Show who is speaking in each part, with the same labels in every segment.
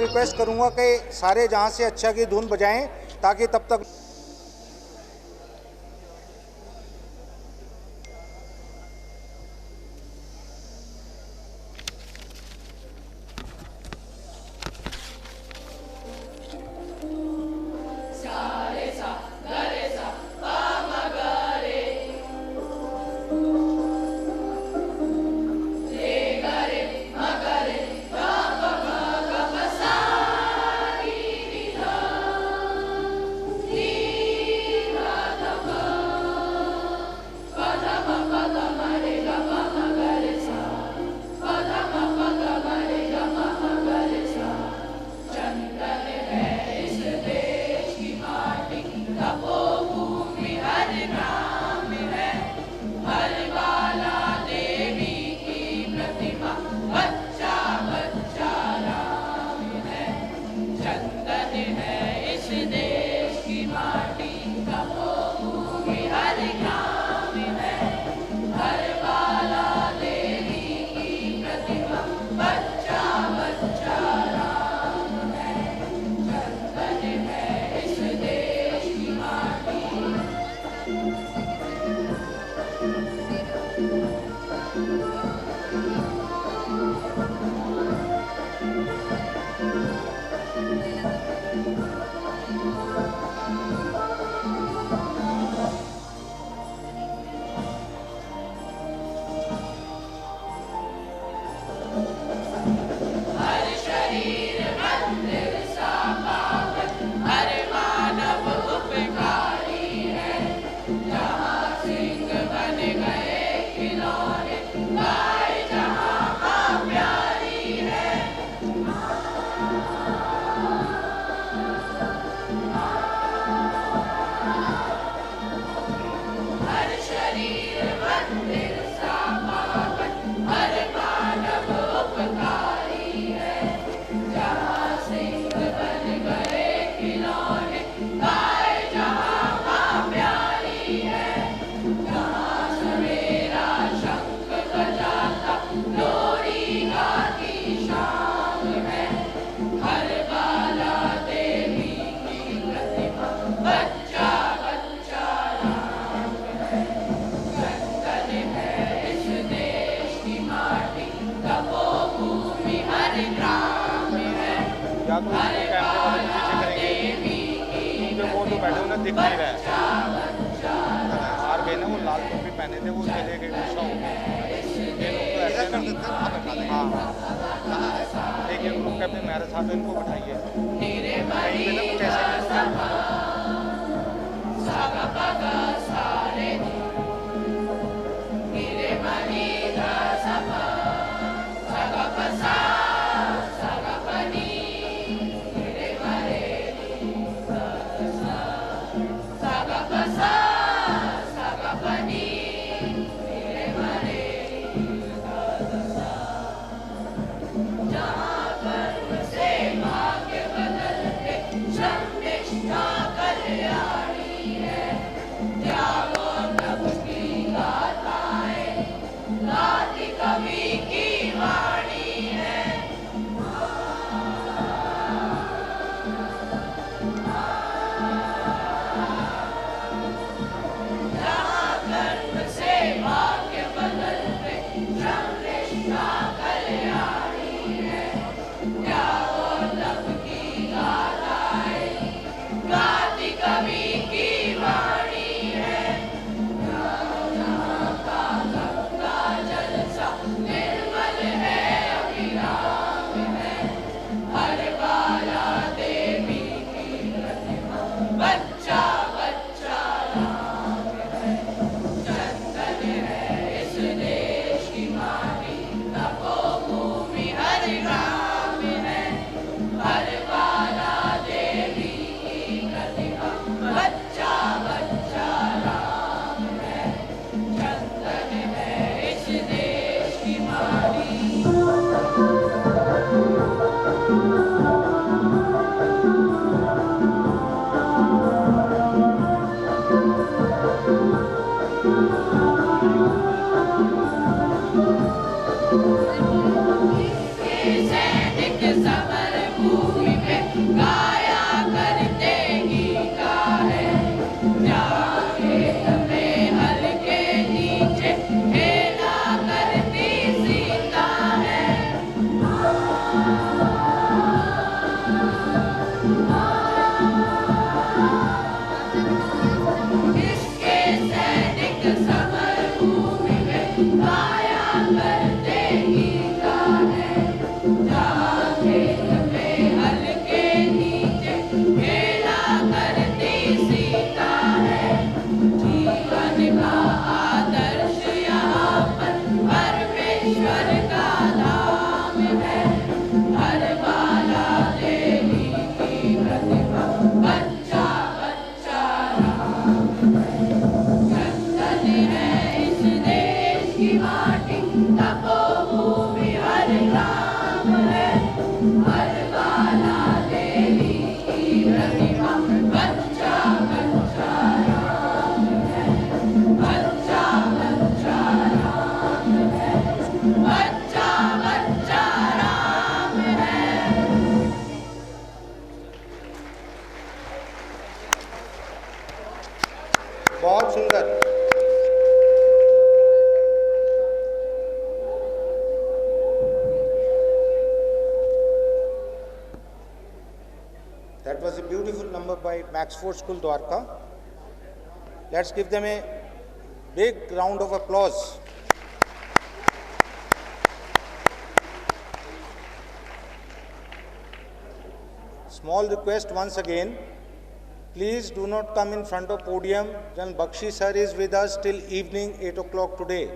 Speaker 1: Request करूंगा कि सारे जहां से अच्छा की धुन बजाएं ताकि तब तक या तो कैमरे वाले पीछे करेंगे क्योंकि वो जो बैठे उन्हें दिख नहीं रहा है। हार गए ना, वो लाल टोपी पहने थे, वो चले गए, गुस्सा हो गए। ये लोग तो ऐसे ना, हाँ एक एक ग्रुप के अपने मेरे साथ इनको बैठाइए कहीं पे ना कुछ ऐसे
Speaker 2: सैनिक समर भूमि
Speaker 1: बहुत सुंदर। That was a beautiful number by Maxford School, Dwarka. Let's give them a big round of applause. Small request once again. Please do not come in front of podium. Jan Bakshi sir is with us till evening 8 o'clock today.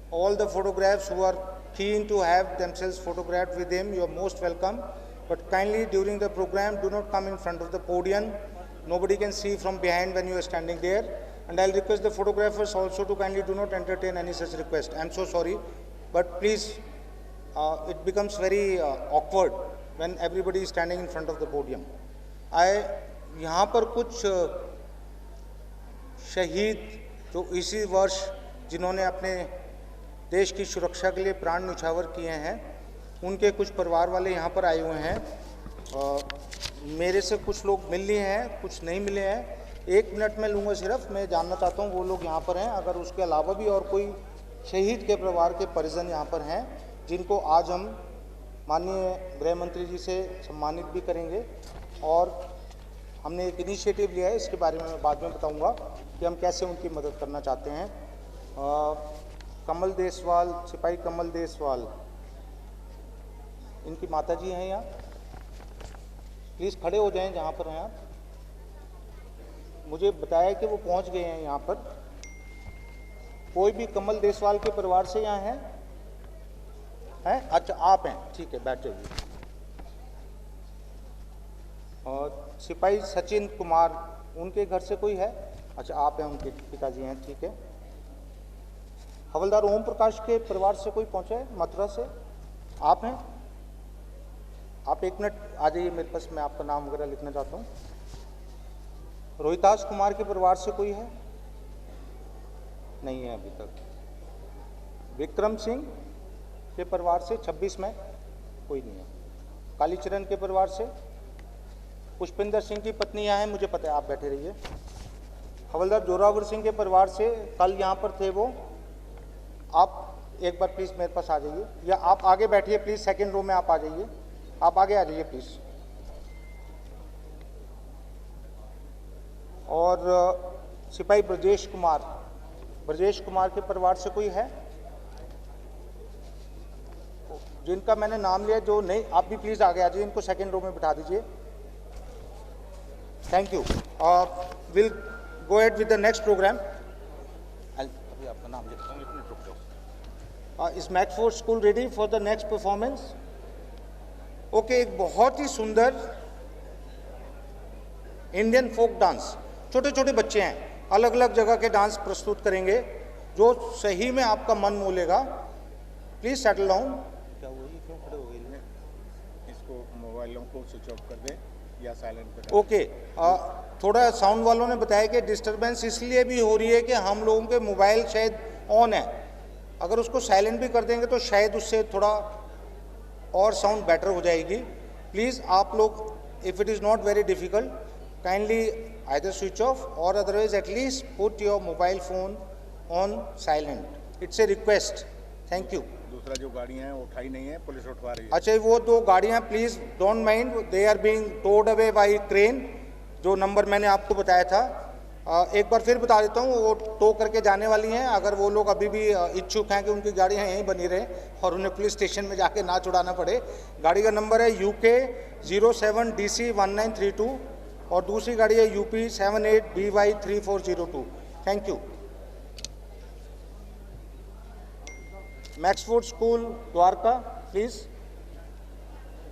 Speaker 1: All the photographs who are keen to have themselves photographed with him, you are most welcome. But kindly during the program, do not come in front of the podium. Nobody can see from behind when you are standing there. And I'll request the photographers also to kindly do not entertain any such request. I'm so sorry, but please, it becomes very awkward when everybody is standing in front of the podium. यहाँ पर कुछ शहीद जो इसी वर्ष जिन्होंने अपने देश की सुरक्षा के लिए प्राण न्यौछावर किए हैं, उनके कुछ परिवार वाले यहाँ पर आए हुए हैं। मेरे से कुछ लोग मिल लिए हैं, कुछ नहीं मिले हैं। 1 मिनट में लूँगा सिर्फ, मैं जानना चाहता हूँ वो लोग यहाँ पर हैं, अगर उसके अलावा भी और कोई शहीद के परिवार के परिजन यहाँ पर हैं जिनको आज हम माननीय गृह मंत्री जी से सम्मानित भी करेंगे। और हमने एक इनिशिएटिव लिया है, इसके बारे में मैं बाद में बताऊंगा कि हम कैसे उनकी मदद करना चाहते हैं। कमल देसवाल, सिपाही कमल देसवाल, इनकी माता जी हैं यहाँ, प्लीज़ खड़े हो जाएं जहाँ पर हैं आप। मुझे बताया कि वो पहुँच गए हैं यहाँ पर। कोई भी कमल देसवाल के परिवार से यहाँ हैं? अच्छा, आप हैं, ठीक है, बैठ जाइए। और सिपाही सचिन कुमार, उनके घर से कोई है? अच्छा, आप हैं, उनके पिताजी हैं, ठीक है। हवलदार ओम प्रकाश के परिवार से कोई पहुंचा है मथुरा से? आप हैं? आप 1 मिनट आ जाइए मेरे पास, मैं आपका नाम वगैरह लिखना चाहता हूँ। रोहितास कुमार के परिवार से कोई है? नहीं है अभी तक। विक्रम सिंह के परिवार से 26 में कोई नहीं है। कालीचरण के परिवार से? पुष्पिंदर सिंह की पत्नी यहाँ है, मुझे पता है, आप बैठे रहिए। हवलदार जोरावर सिंह के परिवार से कल यहाँ पर थे वो, आप एक बार प्लीज़ मेरे पास आ जाइए, या आप आगे बैठिए प्लीज़, सेकंड रो में आप आ जाइए, आप आगे आ जाइए प्लीज़। और सिपाही ब्रजेश कुमार के परिवार से कोई है जिनका मैंने नाम लिया? जो नहीं, आप भी प्लीज़ आगे आ जाइए, इनको सेकंड रो में बिठा दीजिए। Thank you. Will go ahead with the next programme. अभी आपका नाम लिखता हूँ, 1 मिनट रुक जाओ। Is Maxford school ready for the next performance? Okay, एक बहुत ही सुंदर इंडियन फोक डांस, छोटे छोटे बच्चे हैं, अलग अलग जगह के डांस प्रस्तुत करेंगे जो सही में आपका मन मोह लेगा। Please settle down. क्या हुआ, ये क्यों खड़े हो गए? इसको मोबाइलों को स्विच ऑफ कर दें या साइलेंट पे। ओके, थोड़ा साउंड वालों ने बताया कि डिस्टरबेंस इसलिए भी हो रही है कि हम लोगों के मोबाइल शायद ऑन है, अगर उसको साइलेंट भी कर देंगे तो शायद उससे थोड़ा और साउंड बेटर हो जाएगी। प्लीज़ आप लोग, if it is not very difficult, kindly either switch off और otherwise at least put your mobile phone on silent. It's a request. Thank you.
Speaker 2: दूसरा जो गाड़ियाँ हैं वो उठाई नहीं है, पुलिस उठवा रही है।
Speaker 1: अच्छा, वो 2 गाड़ियाँ please don't mind, they are being towed away by crane, जो नंबर मैंने आपको बताया था। एक बार फिर बता देता हूँ, वो टो करके जाने वाली हैं। अगर वो लोग अभी भी इच्छुक हैं कि उनकी गाड़ियाँ यहीं बनी रहें और उन्हें पुलिस स्टेशन में जाके ना छुड़ाना पड़े, गाड़ी का नंबर है UK 07DC 1932 और दूसरी गाड़ी है UP 78BY 3402। Thank you. Maxford school Dwarka, please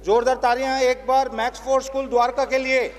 Speaker 1: जोरदार तालियां एक बार मैक्सफोर्ड स्कूल द्वारका के लिए।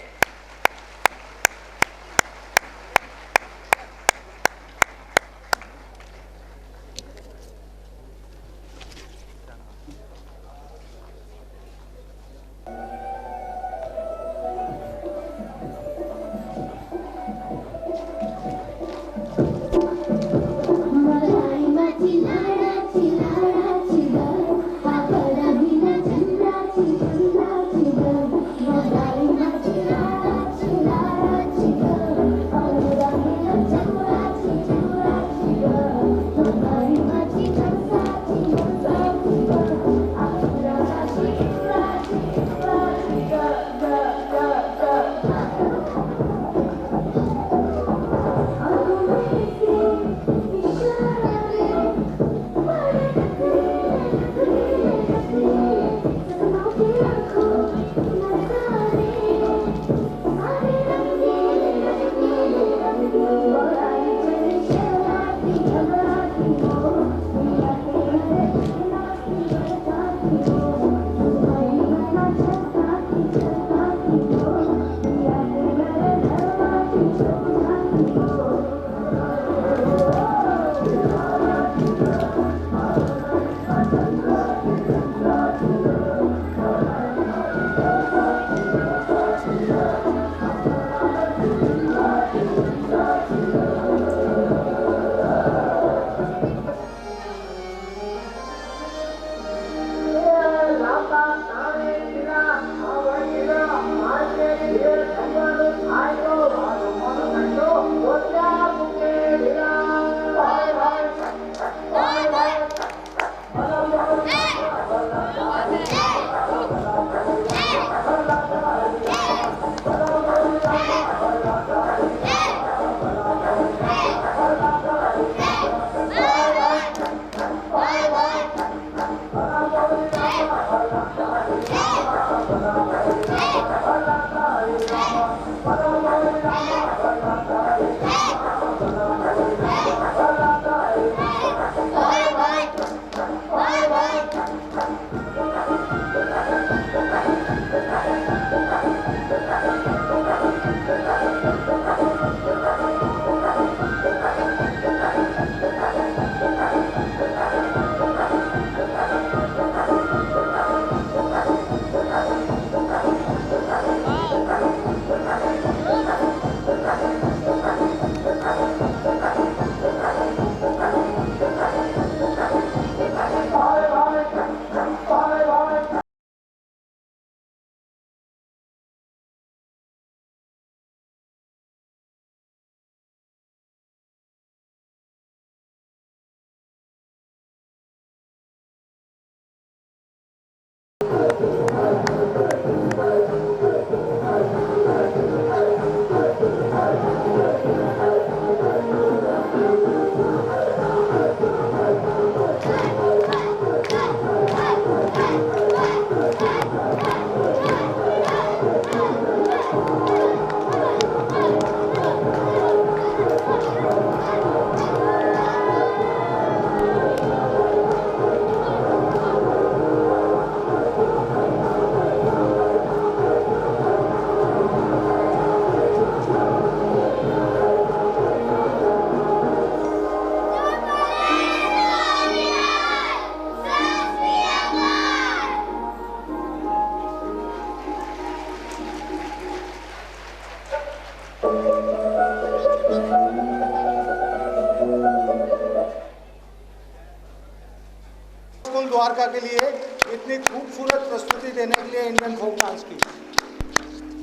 Speaker 1: स्कूल द्वारका के लिए इतनी खूबसूरत प्रस्तुति देने के लिए इंडियन फोक डांस की।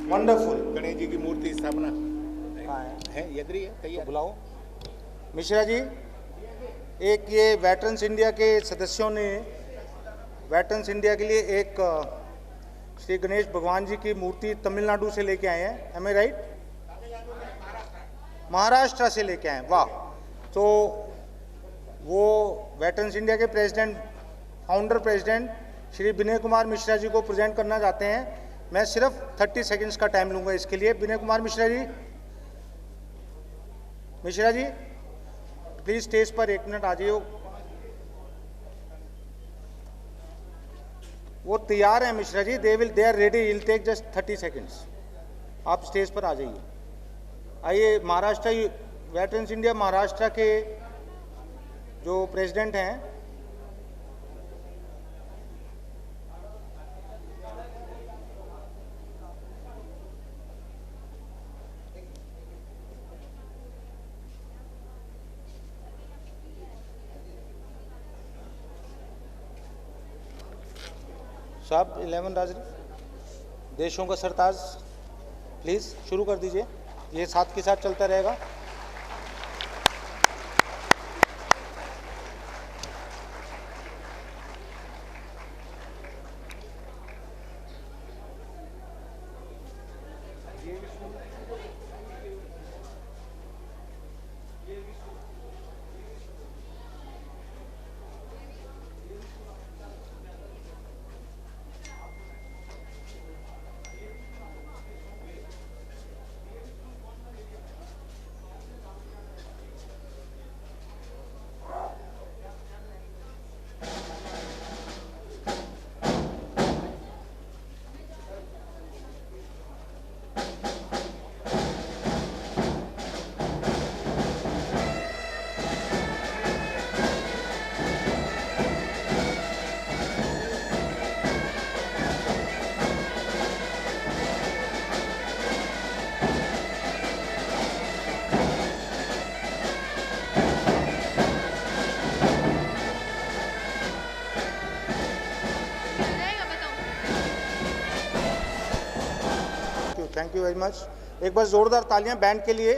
Speaker 1: वंडरफुल।
Speaker 2: गणेश जी की मूर्ति स्थापना
Speaker 1: कहाँ
Speaker 2: है? यदरी है, तैयार।
Speaker 1: बुलाओ मिश्रा जी। एक ये वेटरन्स इंडिया के सदस्यों ने वेटरन्स इंडिया के लिए एक श्री गणेश भगवान जी की मूर्ति तमिलनाडु से लेके आए हैं। M I right? महाराष्ट्र से लेके आए, वाह। तो वो वेटरन्स इंडिया के प्रेसिडेंट, फाउंडर प्रेसिडेंट श्री विनय कुमार मिश्रा जी को प्रेजेंट करना चाहते हैं। मैं सिर्फ 30 सेकंड्स का टाइम लूंगा इसके लिए। विनय कुमार मिश्रा जी, प्लीज स्टेज पर 1 मिनट आ जाइए। वो तैयार है Mishra ji, they are ready, will take just 30 seconds. आप स्टेज पर आ जाइए। आइए, महाराष्ट्र वेटरन्स इंडिया महाराष्ट्र के जो प्रेसिडेंट हैं, साहब 11 देशों का सरताज, प्लीज़ शुरू कर दीजिए। ये साथ के साथ चलता रहेगा। Thank you very much. एक बार जोरदार तालियां बैंड के लिए।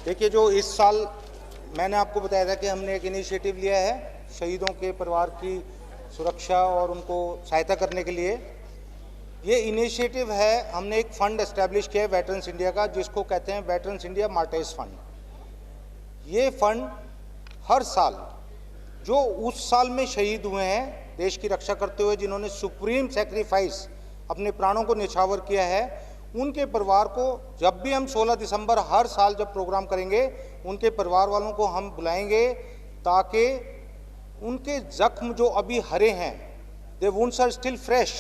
Speaker 1: देखिए, जो इस साल मैंने आपको बताया था कि हमने एक इनिशिएटिव लिया है शहीदों के परिवार की सुरक्षा और उनको सहायता करने के लिए। ये इनिशिएटिव है, हमने एक फंड एस्टैब्लिश किया है वेटरन्स इंडिया का, जिसको कहते हैं वेटरन्स इंडिया मार्टायर्स फंड। ये फंड हर साल जो उस साल में शहीद हुए हैं देश की रक्षा करते हुए, जिन्होंने सुप्रीम सैक्रिफाइस अपने प्राणों को निछावर किया है, उनके परिवार को जब भी हम 16 दिसंबर हर साल जब प्रोग्राम करेंगे, उनके परिवार वालों को हम बुलाएंगे ताकि उनके जख्म जो अभी हरे हैं, they wounds are still fresh.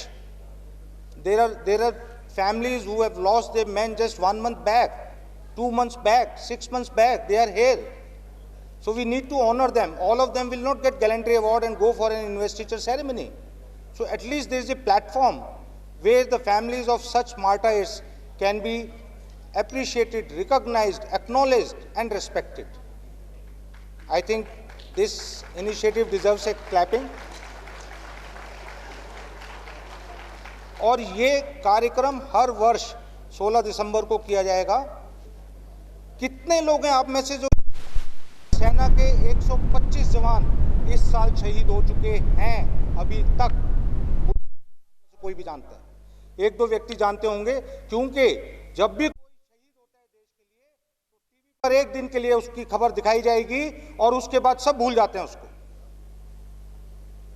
Speaker 1: There are families who have lost their man just 1 month back, 2 months back, 6 months back, they are here. So we need to honor them. All of them will not get gallantry award and go for an investiture ceremony. So at least there is a platform where the families of such martyrs can be appreciated, recognized, acknowledged and respected. I think this initiative deserves a clapping. और ये कार्यक्रम हर वर्ष 16 दिसंबर को किया जाएगा। कितने लोग हैं आप में से जो सेना के 125 जवान इस साल शहीद हो चुके हैं अभी तक? कोई भी जानता है? 1-2 व्यक्ति जानते होंगे, क्योंकि जब भी कोई शहीद होता है देश के लिए तो टीवी पर एक दिन के लिए उसकी खबर दिखाई जाएगी और उसके बाद सब भूल जाते हैं उसको।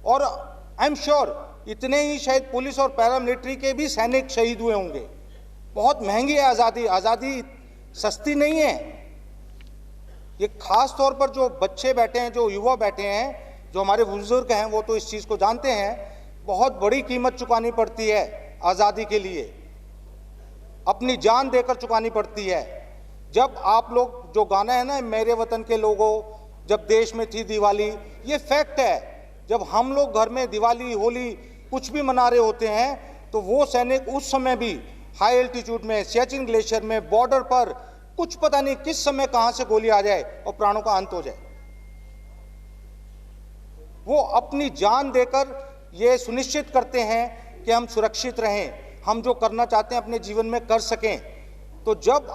Speaker 1: और आई एम श्योर इतने ही शायद पुलिस और पैरामिलिट्री के भी सैनिक शहीद हुए होंगे। बहुत महंगी है आज़ादी, आज़ादी सस्ती नहीं है। ये खास तौर पर जो बच्चे बैठे हैं, जो युवा बैठे हैं, जो हमारे बुजुर्ग हैं, वो तो इस चीज़ को जानते हैं। बहुत बड़ी कीमत चुकानी पड़ती है आज़ादी के लिए, अपनी जान देकर चुकानी पड़ती है। जब आप लोग जो गाना है ना, मेरे वतन के लोगों, जब देश में थी दिवाली, ये फैक्ट है। जब हम लोग घर में दिवाली, होली कुछ भी मना रहे होते हैं, तो वो सैनिक उस समय भी हाई एल्टीट्यूड में, सियाचिन ग्लेशियर में, बॉर्डर पर, कुछ पता नहीं किस समय कहां से गोली आ जाए और प्राणों का अंत हो जाए, वो अपनी जान देकर ये सुनिश्चित करते हैं कि हम सुरक्षित रहें, हम जो करना चाहते हैं अपने जीवन में कर सकें। तो जब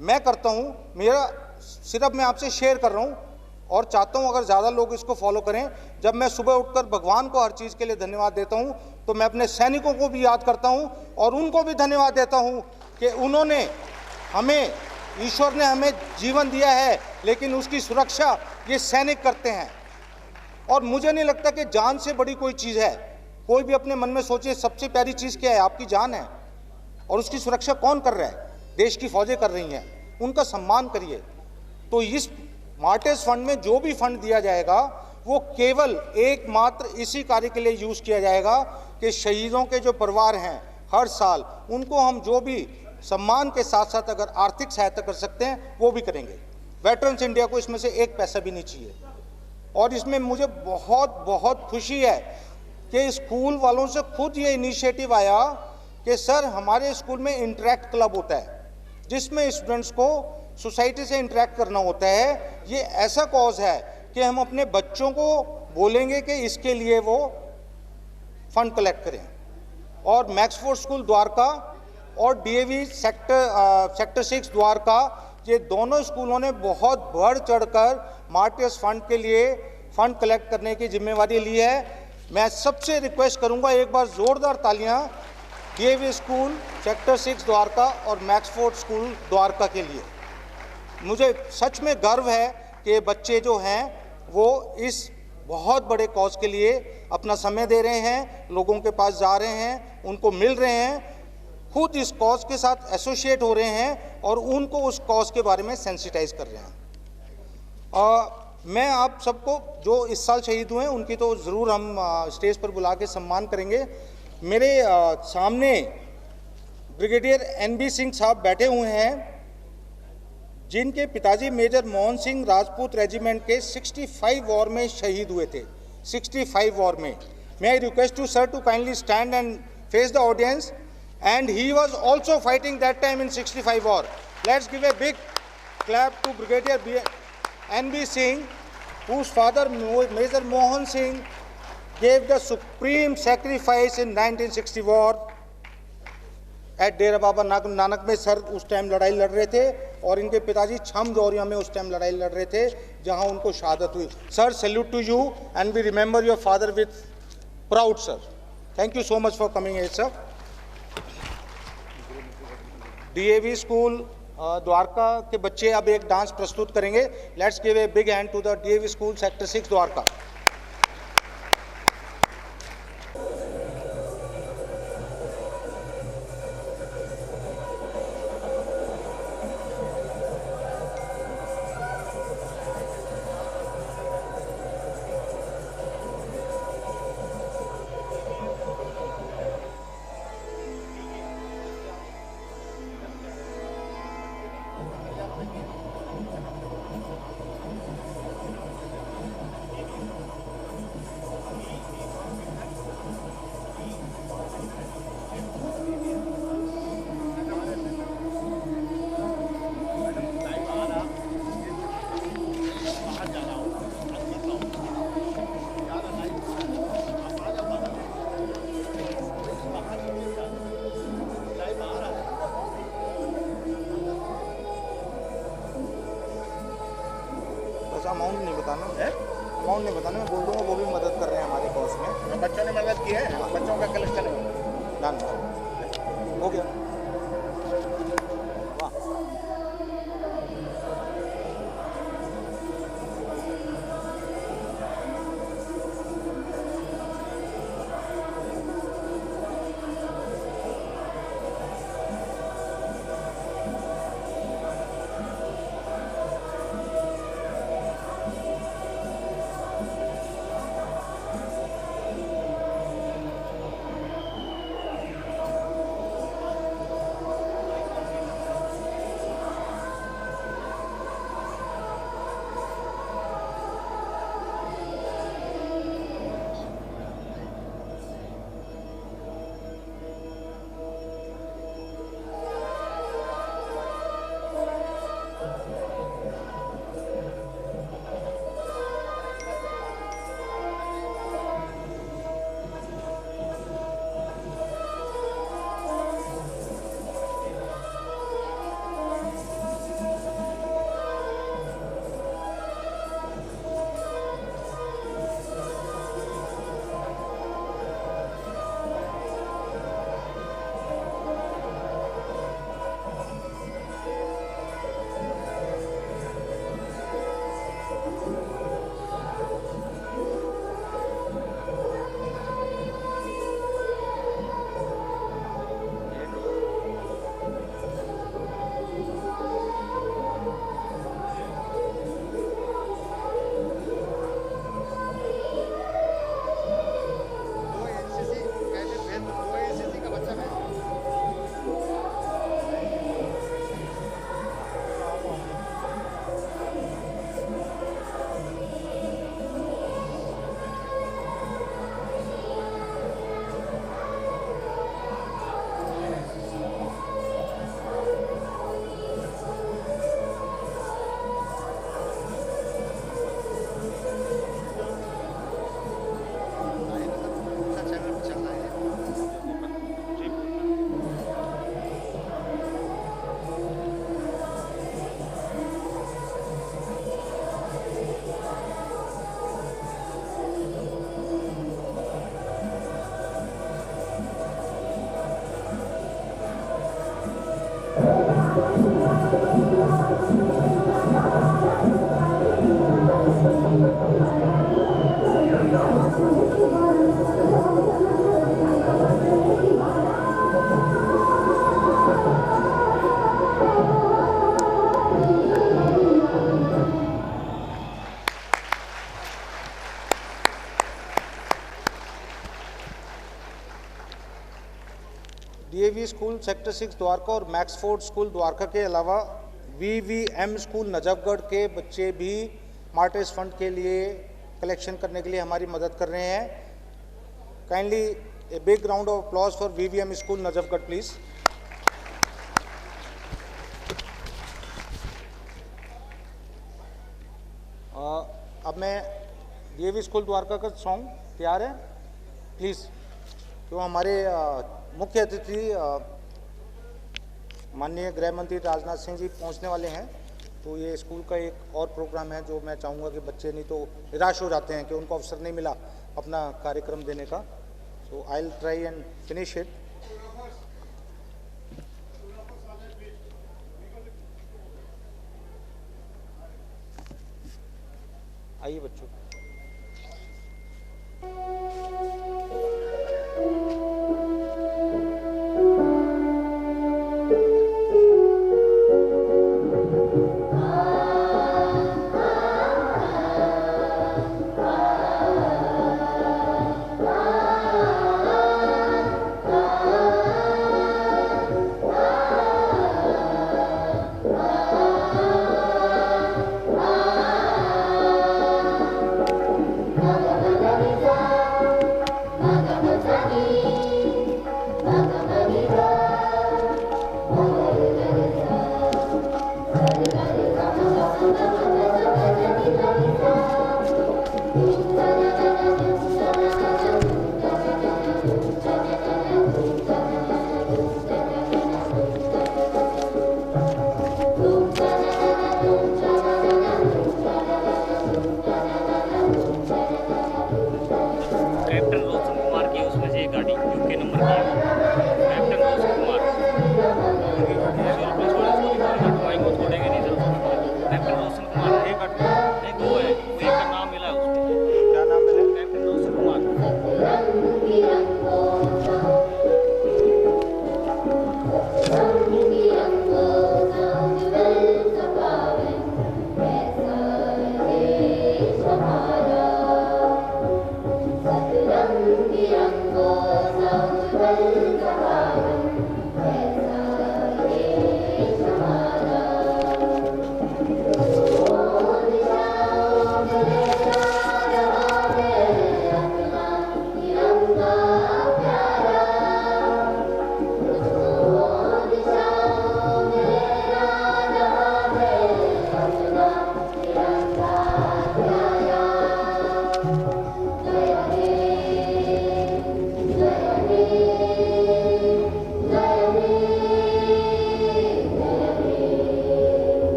Speaker 1: मैं करता हूं, मेरा सिर्फ मैं आपसे शेयर कर रहा हूं और चाहता हूं अगर ज़्यादा लोग इसको फॉलो करें। जब मैं सुबह उठकर भगवान को हर चीज़ के लिए धन्यवाद देता हूं, तो मैं अपने सैनिकों को भी याद करता हूं और उनको भी धन्यवाद देता हूं कि उन्होंने हमें, ईश्वर ने हमें जीवन दिया है, लेकिन उसकी सुरक्षा ये सैनिक करते हैं। और मुझे नहीं लगता कि जान से बड़ी कोई चीज़ है। कोई भी अपने मन में सोचे सबसे प्यारी चीज़ क्या है? आपकी जान है। और उसकी सुरक्षा कौन कर रहा है? देश की फौजें कर रही हैं। उनका सम्मान करिए। तो इस मार्टिर्स फंड में जो भी फंड दिया जाएगा वो केवल एकमात्र इसी कार्य के लिए यूज़ किया जाएगा कि शहीदों के जो परिवार हैं हर साल उनको हम जो भी सम्मान के साथ साथ अगर आर्थिक सहायता कर सकते हैं वो भी करेंगे। वेटरन्स इंडिया को इसमें से एक पैसा भी नहीं चाहिए। और इसमें मुझे बहुत बहुत खुशी है कि स्कूल वालों से खुद ये इनिशिएटिव आया कि सर हमारे स्कूल में इंटरेक्ट क्लब होता है जिसमें स्टूडेंट्स को सोसाइटी से इंटरेक्ट करना होता है। ये ऐसा कॉज है कि हम अपने बच्चों को बोलेंगे कि इसके लिए वो फंड कलेक्ट करें। और मैक्सफोर्ड स्कूल द्वारका और डीएवी सेक्टर 6 द्वारका, ये दोनों स्कूलों ने बहुत बढ़ चढ़कर मार्टिर्स फंड के लिए फंड कलेक्ट करने की जिम्मेवारी ली है। मैं सबसे रिक्वेस्ट करूंगा, एक बार जोरदार तालियां डीएवी स्कूल सेक्टर 6 द्वारका और मैक्सफोर्ड स्कूल द्वारका के लिए। मुझे सच में गर्व है कि बच्चे जो हैं वो इस बहुत बड़े कॉज के लिए अपना समय दे रहे हैं, लोगों के पास जा रहे हैं, उनको मिल रहे हैं, खुद इस कॉज के साथ एसोसिएट हो रहे हैं और उनको उस कॉज के बारे में सेंसिटाइज कर रहे हैं। मैं आप सबको जो इस साल शहीद हुए हैं उनकी तो ज़रूर हम स्टेज पर बुला के सम्मान करेंगे। मेरे सामने ब्रिगेडियर एनबी सिंह साहब बैठे हुए हैं जिनके पिताजी मेजर मोहन सिंह राजपूत रेजिमेंट के 65 वॉर में शहीद हुए थे। 65 वॉर में। May I request to sir to kindly stand and face the audience, and he was also fighting that time in 65 war. Let's give a big clap to Brigadier NB Singh, whose father Major Mohan Singh gave the supreme sacrifice in 1960 war at Dera Baba Nanak में। Sir उस time लड़ाई लड़ रहे थे और इनके पिताजी छम जौहरिया में उस टाइम लड़ाई लड़ रहे थे जहां उनको शहादत हुई। Sir, salute to you and we remember your father with proud sir. Thank you so much for coming here sir. DAV school Dwarka के बच्चे अब एक डांस प्रस्तुत करेंगे। Let's give a big hand to the DAV school sector 6 Dwarka. Amount नहीं बताना है, amount नहीं बताना, मैं बोल दूंगा वो भी मदद कर रहे हैं हमारी कॉज में।
Speaker 2: बच्चों ने मदद की है, बच्चों का कलेक्शन है।
Speaker 1: डन हो गया। वाह, डीएवी स्कूल सेक्टर 6 द्वारका और मैक्सफोर्ड स्कूल द्वारका के अलावा वीवीएम स्कूल नजफगढ़ के बच्चे भी मार्टिस फंड के लिए कलेक्शन करने के लिए हमारी मदद कर रहे हैं। Kindly a big round of applause for VVM school Najafgarh please. अब मैं डीएवी स्कूल द्वारका का सॉन्ग तैयार है प्लीज। तो हमारे मुख्य अतिथि माननीय गृह मंत्री राजनाथ सिंह जी पहुंचने वाले हैं। तो ये स्कूल का एक और प्रोग्राम है जो मैं चाहूँगा कि बच्चे नहीं तो निराश हो जाते हैं कि उनको अवसर नहीं मिला अपना कार्यक्रम देने का। So I will try and finish it. आइए बच्चों।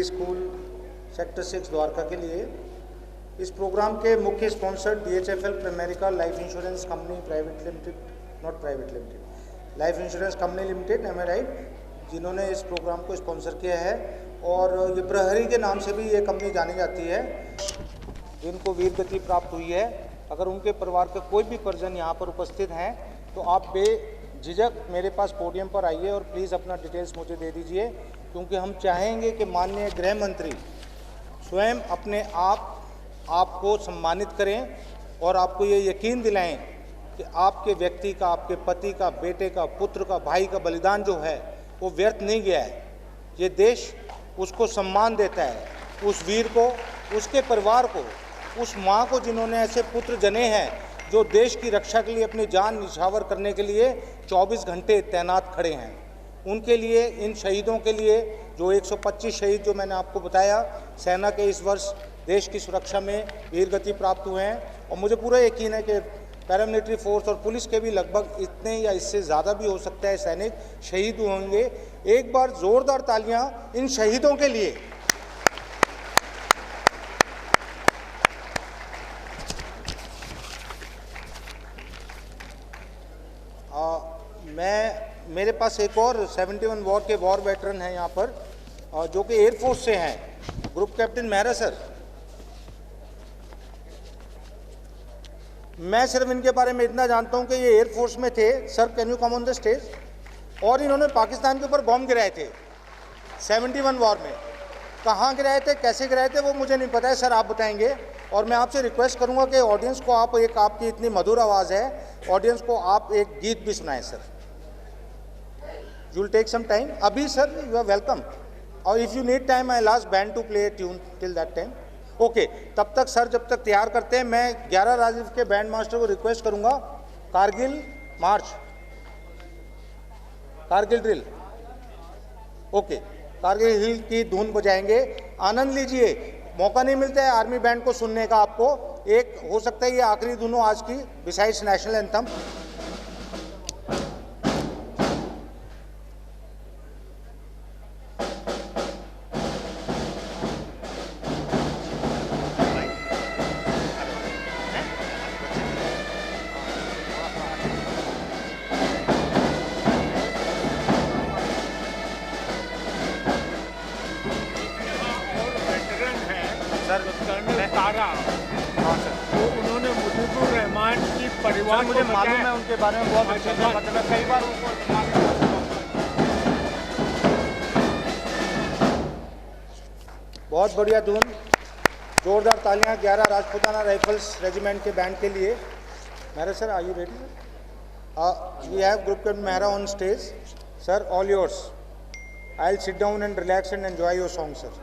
Speaker 3: एलिमेंट्री स्कूल सेक्टर 6 द्वारका के लिए। इस प्रोग्राम के मुख्य sponsor DHFL America life insurance company private limited, not private limited, life insurance company limited, am I right, जिन्होंने इस प्रोग्राम को स्पॉन्सर किया है। और ये प्रहरी के नाम से भी ये कंपनी जानी जाती है, जिनको वीर गति प्राप्त हुई है। अगर उनके परिवार के कोई भी परिजन यहाँ पर उपस्थित हैं तो आप बेझिझक मेरे पास पोडियम पर आइए और प्लीज़ अपना डिटेल्स मुझे दे दीजिए, क्योंकि हम चाहेंगे कि माननीय गृह मंत्री स्वयं अपने आपको सम्मानित करें और आपको ये यकीन दिलाएं कि आपके व्यक्ति का, आपके पति का, बेटे का, पुत्र का, भाई का बलिदान जो है वो व्यर्थ नहीं गया है। ये देश उसको सम्मान देता है, उस वीर को, उसके परिवार को, उस माँ को जिन्होंने ऐसे पुत्र जने हैं जो देश की रक्षा के लिए अपनी जान निछावर करने के लिए 24 घंटे तैनात खड़े हैं। उनके लिए, इन शहीदों के लिए, जो 125 शहीद जो मैंने आपको बताया सेना के इस वर्ष देश की सुरक्षा में वीर गति प्राप्त हुए हैं, और मुझे पूरा यकीन है कि पैरामिलिट्री फोर्स और पुलिस के भी लगभग इतने या इससे ज़्यादा भी हो सकता है सैनिक शहीद होंगे। एक बार ज़ोरदार तालियां इन शहीदों के लिए। मेरे पास एक और 71 वॉर के वॉर वेटरन हैं यहाँ पर, जो कि एयरफोर्स से हैं, ग्रुप कैप्टन मेहरा सर। मैं सिर्फ इनके बारे में इतना जानता हूँ कि ये एयरफोर्स में थे। Sir, can you come on the stage. और इन्होंने पाकिस्तान के ऊपर बॉम्ब गिराए थे 71 वॉर में। कहाँ गिराए थे, कैसे गिराए थे, वो मुझे नहीं पता है, सर आप बताएंगे। और मैं आपसे रिक्वेस्ट करूँगा कि ऑडियंस को आप आपकी इतनी मधुर आवाज़ है, ऑडियंस को आप एक गीत भी सुनाएं sir. You will take some time. अभी सर यू आर वेलकम, और if you need time I last band to play tune till that time. Okay, तब तक सर जब तक तैयार करते हैं, मैं 11 राजीव के बैंड मास्टर को रिक्वेस्ट करूंगा, कारगिल मार्च, कारगिल ड्रिल, ओके, कारगिल हिल की धुन बजाएंगे। आनंद लीजिए, मौका नहीं मिलता है आर्मी बैंड को सुनने का आपको। एक हो सकता है ये आखिरी धुन हो आज की, बिसाइड्स नेशनल एंथम।
Speaker 4: परिवार
Speaker 3: मुझे मालूम है उनके बारे में बहुत अच्छे से, मतलब कई बार उनको बहुत बढ़िया धुन। जोरदार तालियां 11 राजपूताना राइफल्स रेजिमेंट के बैंड के लिए। Mehra sir, are you ready? We have group captain Mehra on stage. Sir, all yours. I will sit down and relax and enjoy your song sir.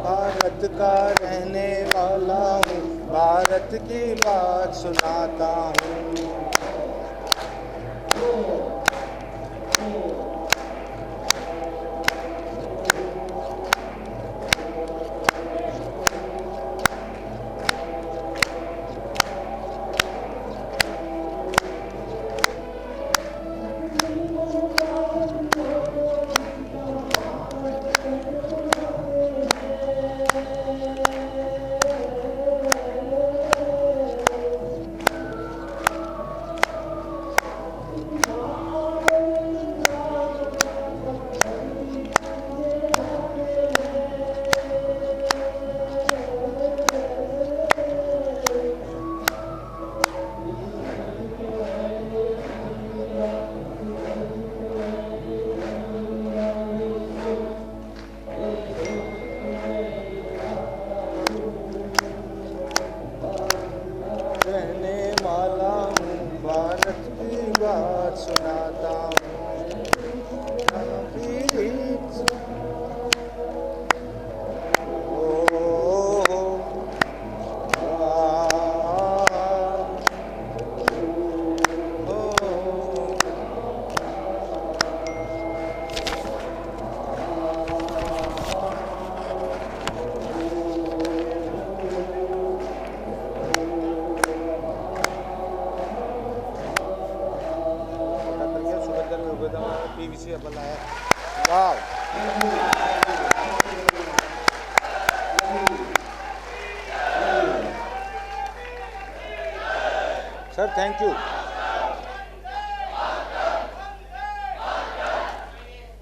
Speaker 3: Bharat का रहने वाला हूँ, भारत की बात सुनाता हूँ। बात सुनाता पीवीसी एप्पल आया। वाह sir, thank you,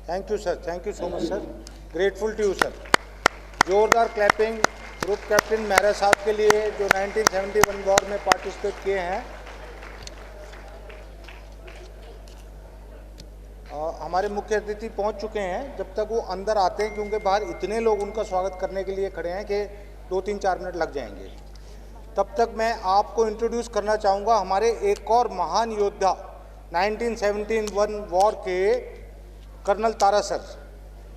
Speaker 3: thank you sir, thank you so much sir, grateful to you sir. जोरदार क्लैपिंग ग्रुप कैप्टन मेहरा साहब के लिए जो 1971 वॉर में पार्टिसिपेट किए हैं। हमारे मुख्य अतिथि पहुंच चुके हैं। जब तक वो अंदर आते हैं, क्योंकि बाहर इतने लोग उनका स्वागत करने के लिए खड़े हैं कि 2-3-4 मिनट लग जाएंगे, तब तक मैं आपको इंट्रोड्यूस करना चाहूँगा हमारे एक और महान योद्धा 1971 वॉर के colonel Tara sir.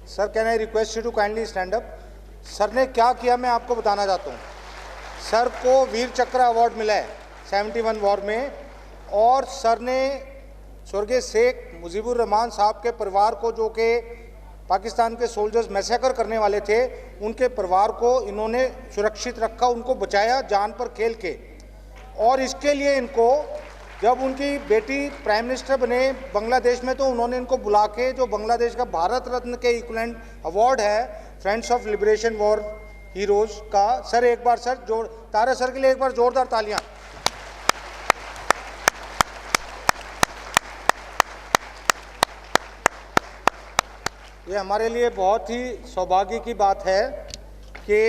Speaker 3: Sir, can I request you to kindly stand up. Sir ने क्या किया मैं आपको बताना चाहता हूँ। सर को वीर चक्र अवार्ड मिला है 71 वॉर में, और सर ने स्वर्गीय शेख मुजीबुर रहमान साहब के परिवार को, जो कि पाकिस्तान के सोल्जर्स मैसेकर करने वाले थे, उनके परिवार को इन्होंने सुरक्षित रखा, उनको बचाया जान पर खेल के। और इसके लिए इनको, जब उनकी बेटी प्राइम मिनिस्टर बने बांग्लादेश में, तो उन्होंने इनको बुला के जो बांग्लादेश का भारत रत्न के इक्विवेलेंट अवार्ड है friends of liberation war heroes का, सर एक बार सर तारा सर के लिए एक बार जोरदार तालियां। ये हमारे लिए बहुत ही सौभाग्य की बात है कि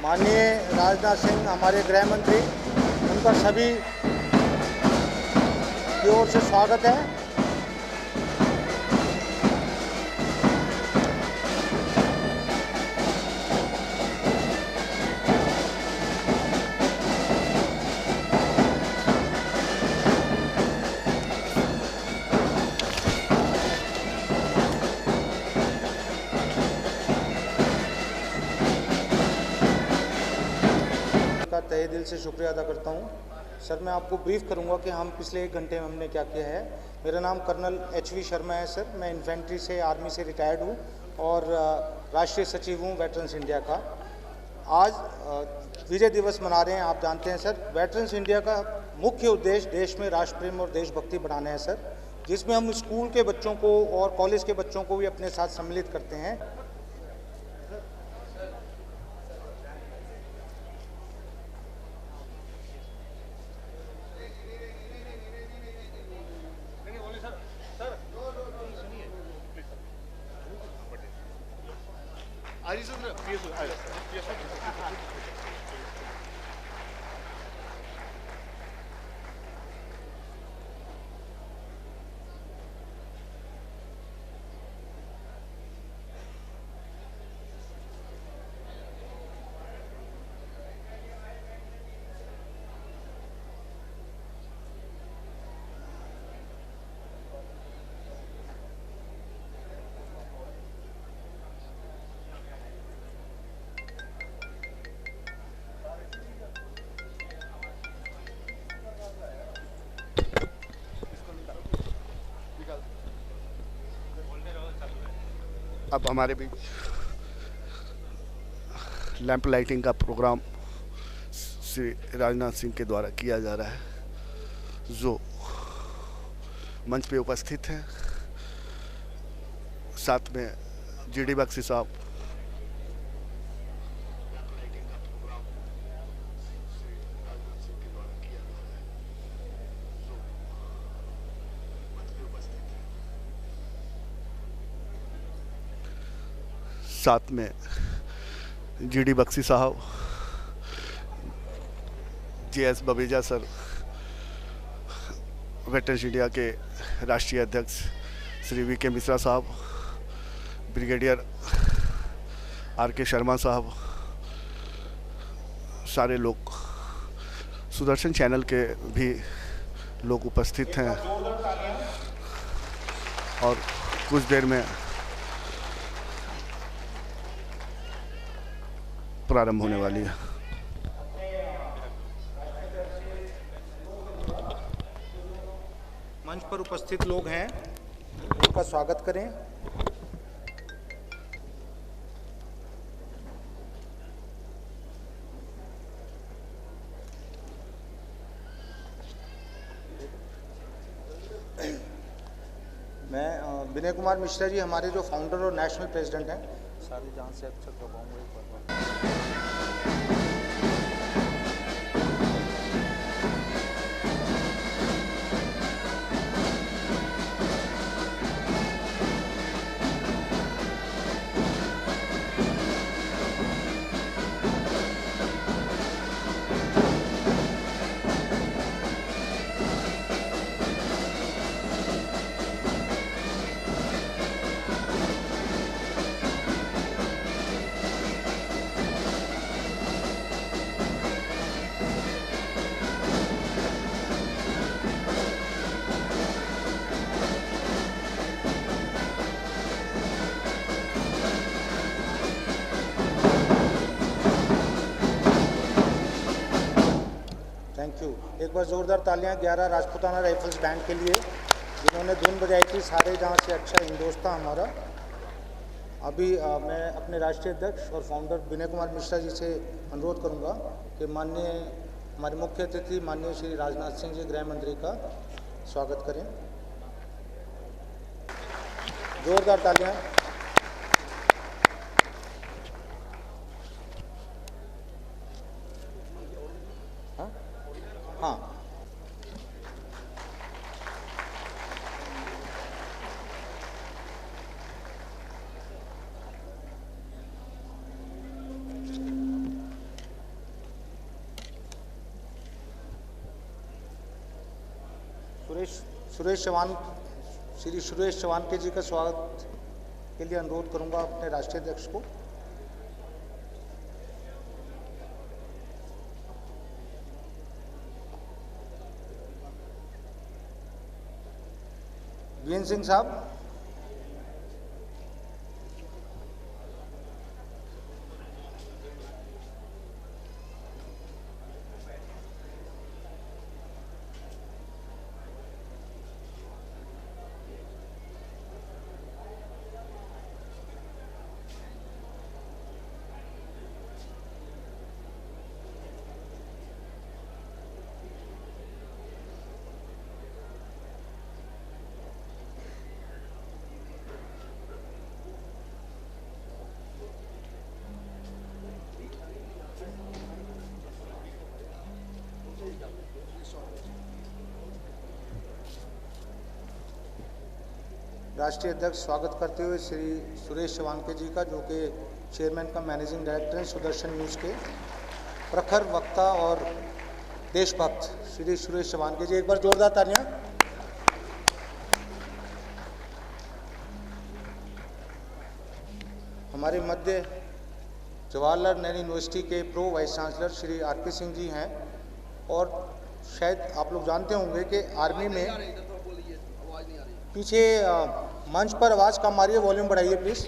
Speaker 3: माननीय राजनाथ सिंह हमारे गृह मंत्री, उनका सभी की ओर से स्वागत है। का तहे दिल से शुक्रिया अदा करता हूँ। सर, मैं आपको ब्रीफ करूंगा कि हम पिछले 1 घंटे में हमने क्या किया है। मेरा नाम कर्नल HV शर्मा है सर। मैं इन्फेंट्री से, आर्मी से रिटायर्ड हूँ और राष्ट्रीय सचिव हूँ वेटरन्स इंडिया का। आज विजय दिवस मना रहे हैं, आप जानते हैं सर। वेटरन्स इंडिया का मुख्य उद्देश्य देश में राष्ट्र प्रेम और देशभक्ति बढ़ाना है सर, जिसमें हम स्कूल के बच्चों को और कॉलेज के बच्चों को भी अपने साथ सम्मिलित करते हैं।
Speaker 2: अब हमारे बीच लैंप लाइटिंग का प्रोग्राम श्री राजनाथ सिंह के द्वारा किया जा रहा है, जो मंच पे उपस्थित हैं। साथ में GD बख्शी साहब, साथ में GD बख्शी साहब, JS Baweja sir, veterans India के राष्ट्रीय अध्यक्ष श्री VK मिश्रा साहब, ब्रिगेडियर RK शर्मा साहब, सारे लोग, सुदर्शन चैनल के भी लोग उपस्थित हैं और कुछ देर में प्रारंभ होने वाली है।
Speaker 3: मंच पर उपस्थित लोग हैं, उनका स्वागत करें। मैं विनय कुमार मिश्रा जी, हमारे जो फाउंडर और नेशनल प्रेसिडेंट हैं, सारी जान से अच्छा करवाऊंगा एक बार। Thank you. एक बार जोरदार तालियां 11 राजपूताना राइफल्स बैंड के लिए, जिन्होंने धुन बजाई थी सारे जहाँ से अच्छा हिंदोस्तां हमारा। अभी मैं अपने राष्ट्रीय अध्यक्ष और फाउंडर विनय कुमार मिश्रा जी से अनुरोध करूंगा कि माननीय हमारे मुख्य अतिथि माननीय श्री राजनाथ सिंह जी, गृह मंत्री, का स्वागत करें। जोरदार तालियां। हाँ, सुरेश श्री सुरेश चवानके जी का स्वागत के लिए अनुरोध करूंगा अपने राष्ट्रीय अध्यक्ष को। वीएन सिंह साहब। राष्ट्रीय अध्यक्ष स्वागत करते हुए श्री सुरेश चवानके जी का, जो कि चेयरमैन का मैनेजिंग डायरेक्टर हैं सुदर्शन न्यूज़ के, प्रखर वक्ता और देशभक्त श्री सुरेश चवानके जी। एक बार जोरदार तालियां। हमारे मध्य जवाहरलाल नेहरू यूनिवर्सिटी के pro vice chancellor Shri R K. Singh ji हैं। और शायद आप लोग जानते होंगे कि आर्मी में पीछे मंच पर आवाज़ कम आ रही है, वॉल्यूम बढ़ाइए प्लीज़।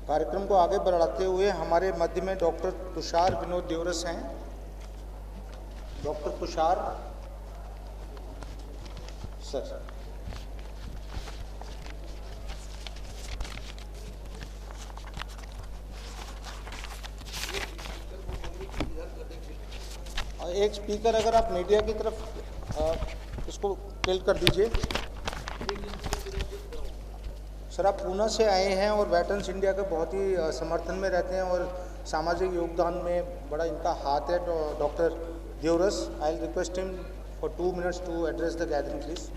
Speaker 3: कार्यक्रम को आगे बढ़ाते हुए हमारे मध्य में डॉक्टर तुषार विनोद देवरस हैं। Doctor Tushar sir. एक स्पीकर अगर आप मीडिया की तरफ इसको टिल्ट कर दीजिए। सर, आप पूना से आए हैं और वेटरन्स इंडिया के बहुत ही समर्थन में रहते हैं और सामाजिक योगदान में बड़ा इनका हाथ है। Doctor Deoras, I will request him for 2 minutes to address the gathering please.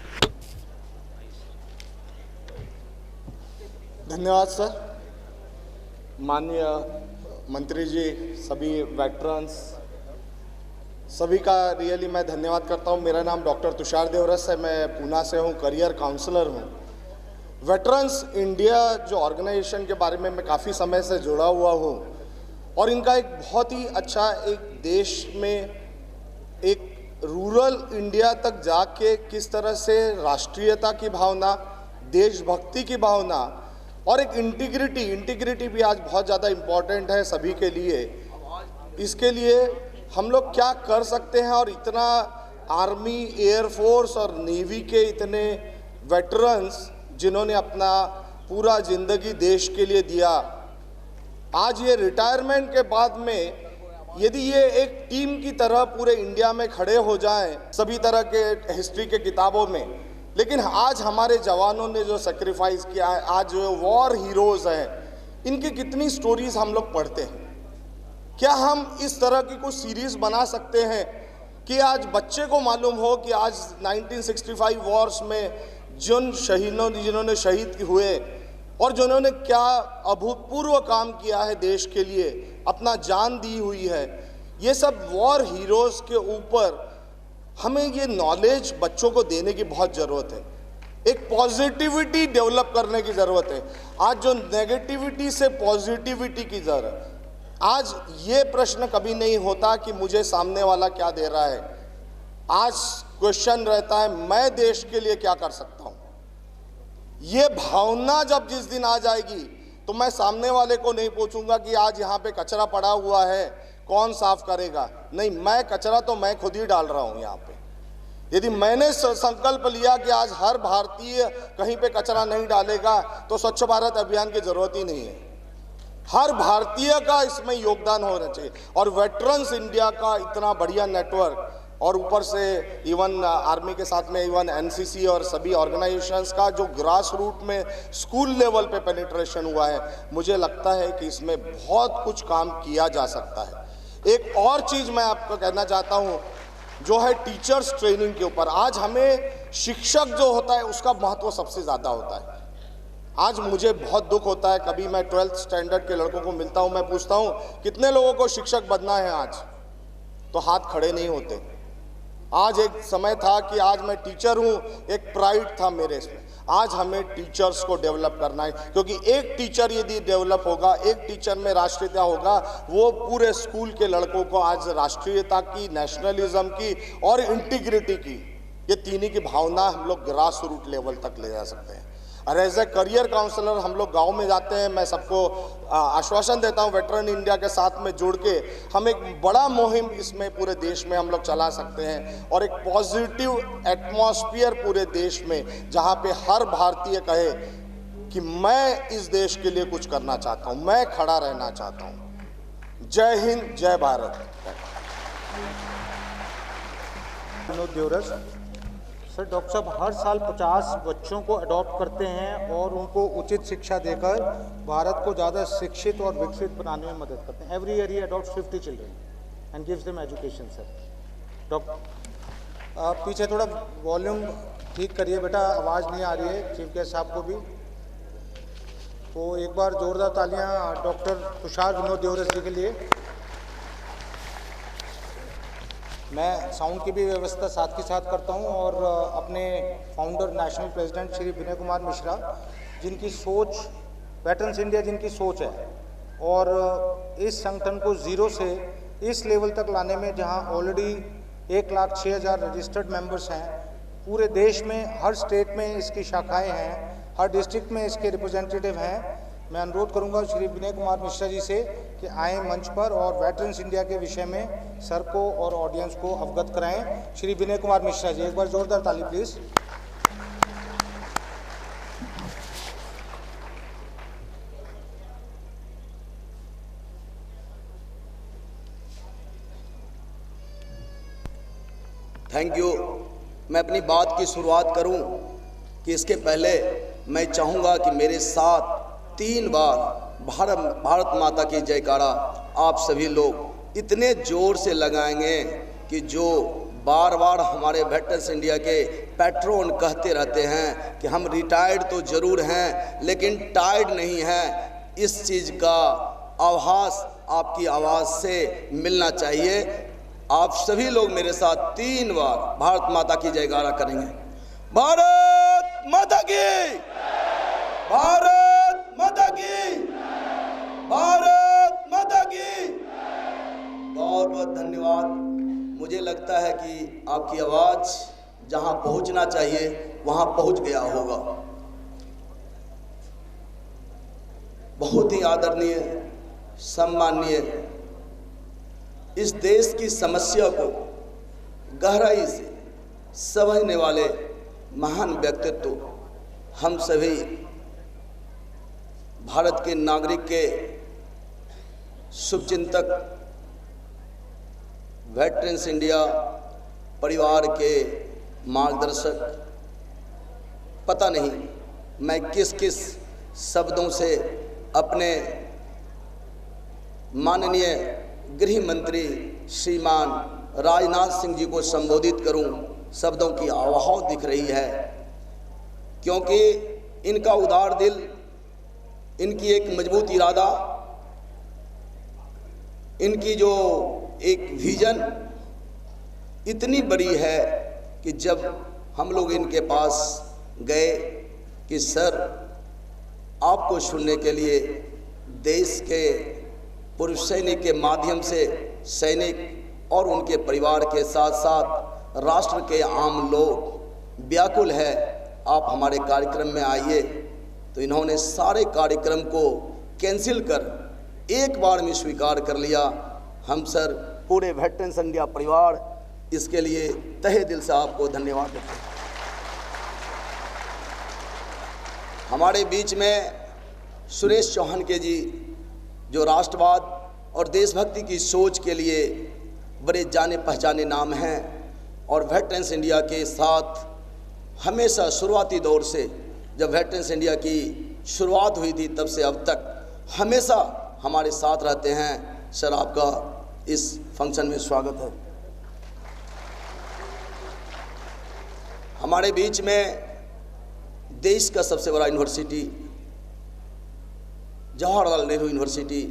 Speaker 5: धन्यवाद सर। माननीय मंत्री जी, सभी वेटरन्स, सभी का रियली मैं धन्यवाद करता हूं। मेरा नाम डॉक्टर तुषार देवरस है, मैं पूना से हूं, करियर काउंसलर हूं। वेटरन्स इंडिया जो ऑर्गेनाइजेशन के बारे में मैं काफ़ी समय से जुड़ा हुआ हूँ और इनका एक बहुत ही अच्छा एक देश में एक रूरल इंडिया तक जाके किस तरह से राष्ट्रीयता की भावना, देशभक्ति की भावना और एक इंटीग्रिटी भी आज बहुत ज़्यादा इम्पॉर्टेंट है सभी के लिए। इसके लिए हम लोग क्या कर सकते हैं और इतना आर्मी, एयरफोर्स और नेवी के इतने वेटरन्स जिन्होंने अपना पूरा जिंदगी देश के लिए दिया, आज ये रिटायरमेंट के बाद में यदि ये एक टीम की तरह पूरे इंडिया में खड़े हो जाएं सभी तरह के हिस्ट्री के किताबों में, लेकिन आज हमारे जवानों ने जो सेक्रीफाइस किया है, आज जो वॉर हीरोज़ हैं, इनकी कितनी स्टोरीज हम लोग पढ़ते हैं। क्या हम इस तरह की कुछ सीरीज़ बना सकते हैं कि आज बच्चे को मालूम हो कि आज 1965 वॉर्स में जिन शहीदों जिन्होंने शहीद हुए और जिन्होंने क्या अभूतपूर्व काम किया है देश के लिए, अपना जान दी हुई है, ये सब वॉर हीरोज़ के ऊपर हमें ये नॉलेज बच्चों को देने की बहुत ज़रूरत है। एक पॉजिटिविटी डेवलप करने की ज़रूरत है। आज जो नेगेटिविटी से पॉजिटिविटी की ज़रूरत, आज ये प्रश्न कभी नहीं होता कि मुझे सामने वाला क्या दे रहा है। आज क्वेश्चन रहता है मैं देश के लिए क्या कर सकता हूं। ये भावना जब जिस दिन आ जाएगी तो मैं सामने वाले को नहीं पूछूंगा कि आज यहाँ पे कचरा पड़ा हुआ है कौन साफ करेगा, नहीं, मैं कचरा तो मैं खुद ही डाल रहा हूँ यहाँ पे। यदि मैंने संकल्प लिया कि आज हर भारतीय कहीं पे कचरा नहीं डालेगा तो स्वच्छ भारत अभियान की जरूरत ही नहीं है। हर भारतीय का इसमें योगदान होना चाहिए और वेटरन्स इंडिया का इतना बढ़िया नेटवर्क और ऊपर से इवन आर्मी के साथ में इवन एनसीसी और सभी ऑर्गेनाइजेशंस का जो ग्रास रूट में स्कूल लेवल पे पेनिट्रेशन हुआ है, मुझे लगता है कि इसमें बहुत कुछ काम किया जा सकता है। एक और चीज़ मैं आपको कहना चाहता हूँ, जो है टीचर्स ट्रेनिंग के ऊपर। आज हमें शिक्षक जो होता है उसका महत्व सबसे ज़्यादा होता है। आज मुझे बहुत दुख होता है, कभी मैं 12th स्टैंडर्ड के लड़कों को मिलता हूँ, मैं पूछता हूँ कितने लोगों को शिक्षक बनना है आज, तो हाथ खड़े नहीं होते। आज एक समय था कि आज मैं टीचर हूँ, एक प्राइड था मेरे इसमें। आज हमें टीचर्स को डेवलप करना है, क्योंकि एक टीचर यदि डेवलप होगा, एक टीचर में राष्ट्रीयता होगा, वो पूरे स्कूल के लड़कों को आज राष्ट्रीयता की, नेशनलिज्म की और इंटीग्रिटी की, ये तीनों की भावना हम लोग ग्रास रूट लेवल तक ले जा सकते हैं। और एज ए करियर काउंसलर हम लोग गांव में जाते हैं, मैं सबको आश्वासन देता हूं, वेटरन इंडिया के साथ में जुड़ के हम एक बड़ा मुहिम इसमें पूरे देश में हम लोग चला सकते हैं, और एक पॉजिटिव एटमॉस्फेयर पूरे देश में, जहां पे हर भारतीय कहे कि मैं इस देश के लिए कुछ करना चाहता हूं, मैं खड़ा रहना चाहता हूं। जय हिंद, जय भारत।
Speaker 3: विनोद देवरस। सर, डॉक्टर साहब हर साल 50 बच्चों को अडॉप्ट करते हैं और उनको उचित शिक्षा देकर भारत को ज़्यादा शिक्षित और विकसित बनाने में मदद करते हैं। Every year he adopts 50 children and gives them education. Sir doctor पीछे थोड़ा वॉल्यूम ठीक करिए बेटा, आवाज़ नहीं आ रही है चीफ गेस्ट साहब को भी। तो एक बार जोरदार तालियां डॉक्टर तुषार विनोद देवरस जी के लिए। मैं साउंड की भी व्यवस्था साथ के साथ करता हूं, और अपने फाउंडर नेशनल प्रेसिडेंट श्री विनय कुमार मिश्रा, जिनकी सोच वेटरन्स इंडिया जिनकी सोच है, और इस संगठन को ज़ीरो से इस लेवल तक लाने में, जहां ऑलरेडी 1,06,000 रजिस्टर्ड मेंबर्स हैं, पूरे देश में हर स्टेट में इसकी शाखाएं हैं, हर डिस्ट्रिक्ट में इसके रिप्रेजेंटेटिव हैं। मैं अनुरोध करूंगा श्री विनय कुमार मिश्रा जी से कि आए मंच पर और वेटरन्स इंडिया के विषय में सर को और ऑडियंस को अवगत कराएं। श्री विनय कुमार मिश्रा जी, एक बार जोरदार ताली प्लीज।
Speaker 6: Thank you. मैं अपनी बात की शुरुआत करूं कि इसके पहले मैं चाहूँगा कि मेरे साथ 3 बार भारत माता की जयकारा आप सभी लोग इतने ज़ोर से लगाएंगे कि जो बार बार हमारे वेटरन्स इंडिया के पैट्रोन कहते रहते हैं कि हम रिटायर्ड तो ज़रूर हैं लेकिन टायर्ड नहीं हैं, इस चीज़ का आभास आपकी आवाज़ से मिलना चाहिए। आप सभी लोग मेरे साथ 3 बार भारत माता की जयकारा करेंगे। भारत माता की, भारत माता की, भारत माता की। बहुत बहुत धन्यवाद। मुझे लगता है कि आपकी आवाज़ जहां पहुंचना चाहिए वहां पहुंच गया होगा। बहुत ही आदरणीय, सम्माननीय, इस देश की समस्या को गहराई से समझने वाले महान व्यक्तित्व, हम सभी भारत के नागरिक के शुभचिंतक, वेटरन्स इंडिया परिवार के मार्गदर्शक, पता नहीं मैं किस किस शब्दों से अपने माननीय गृह मंत्री श्रीमान राजनाथ सिंह जी को संबोधित करूं। शब्दों की आवाज़ दिख रही है, क्योंकि इनका उदार दिल, इनकी एक मजबूत इरादा, इनकी जो एक विजन इतनी बड़ी है कि जब हम लोग इनके पास गए कि सर आपको सुनने के लिए देश के पूर्व सैनिक के माध्यम से सैनिक और उनके परिवार के साथ साथ राष्ट्र के आम लोग व्याकुल है, आप हमारे कार्यक्रम में आइए। तो इन्होंने सारे कार्यक्रम को कैंसिल कर एक बार में स्वीकार कर लिया। हम सर पूरे वेटरन्स इंडिया परिवार इसके लिए तहे दिल से आपको धन्यवाद देते हैं। हमारे बीच में सुरेश चौहान के जी, जो राष्ट्रवाद और देशभक्ति की सोच के लिए बड़े जाने पहचाने नाम हैं, और वेटरन्स इंडिया के साथ हमेशा शुरुआती दौर से, जब वेटरन्स इंडिया की शुरुआत हुई थी तब से अब तक हमेशा हमारे साथ रहते हैं। सर, आपका इस फंक्शन में स्वागत है। हमारे बीच में देश का सबसे बड़ा यूनिवर्सिटी जवाहरलाल नेहरू यूनिवर्सिटी,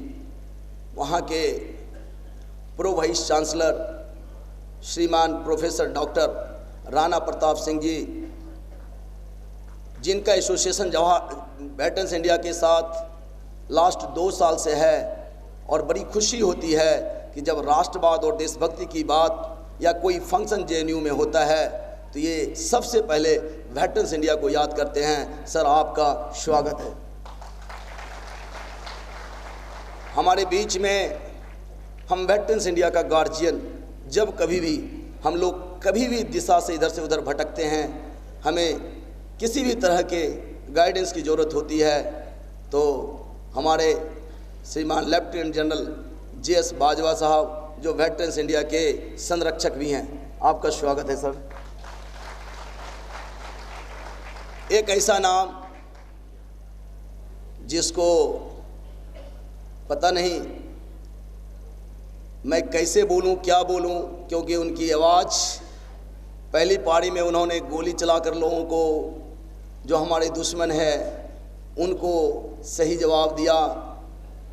Speaker 6: वहाँ के प्रो वाइस चांसलर श्रीमान प्रोफेसर डॉक्टर राणा प्रताप सिंह जी, जिनका एसोसिएशन वेटरन्स इंडिया के साथ लास्ट 2 साल से है, और बड़ी खुशी होती है कि जब राष्ट्रवाद और देशभक्ति की बात या कोई फंक्शन जेएनयू में होता है तो ये सबसे पहले वेटरन्स इंडिया को याद करते हैं। सर, आपका स्वागत है। हमारे बीच में हम वेटरन्स इंडिया का गार्जियन, जब कभी भी हम लोग कभी भी दिशा से इधर से उधर भटकते हैं, हमें किसी भी तरह के गाइडेंस की ज़रूरत होती है, तो हमारे श्रीमान लेफ्टिनेंट जनरल JS बाजवा साहब, जो वेटरन्स इंडिया के संरक्षक भी हैं, आपका स्वागत है सर। एक ऐसा नाम जिसको पता नहीं मैं कैसे बोलूं, क्या बोलूं, क्योंकि उनकी आवाज़, पहली पारी में उन्होंने गोली चलाकर लोगों को, जो हमारे दुश्मन है उनको सही जवाब दिया।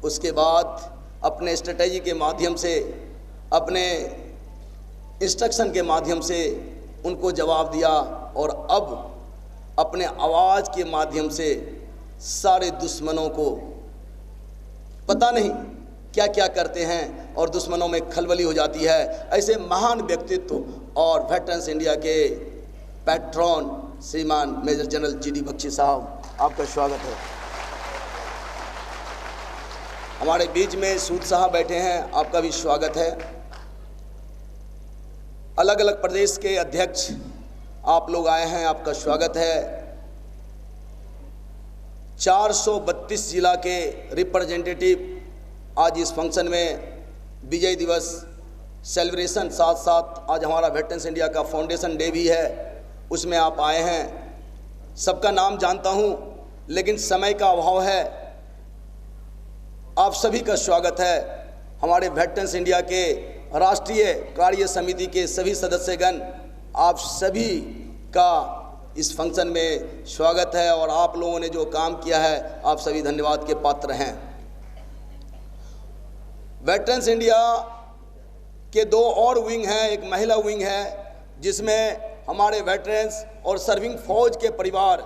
Speaker 6: उसके बाद अपने स्ट्रेटजी के माध्यम से, अपने इंस्ट्रक्शन के माध्यम से उनको जवाब दिया, और अब अपने आवाज़ के माध्यम से सारे दुश्मनों को पता नहीं क्या क्या करते हैं और दुश्मनों में खलबली हो जाती है। ऐसे महान व्यक्तित्व और वेटरन्स इंडिया के पैट्रॉन श्रीमान मेजर जनरल GD बख्शी साहब, आपका स्वागत है। हमारे बीच में सूद साहब बैठे हैं, आपका भी स्वागत है। अलग अलग प्रदेश के अध्यक्ष आप लोग आए हैं, आपका स्वागत है। 432 जिला के रिप्रेजेंटेटिव आज इस फंक्शन में विजय दिवस सेलिब्रेशन, साथ साथ आज हमारा वेटरन्स इंडिया का फाउंडेशन डे भी है, उसमें आप आए हैं। सबका नाम जानता हूं, लेकिन समय का अभाव है। आप सभी का स्वागत है। हमारे वेटरन्स इंडिया के राष्ट्रीय कार्य समिति के सभी सदस्यगण, आप सभी का इस फंक्शन में स्वागत है, और आप लोगों ने जो काम किया है, आप सभी धन्यवाद के पात्र हैं। वेटरन्स इंडिया के 2 और विंग हैं, एक महिला विंग है जिसमें हमारे वेटरन्स और सर्विंग फौज के परिवार,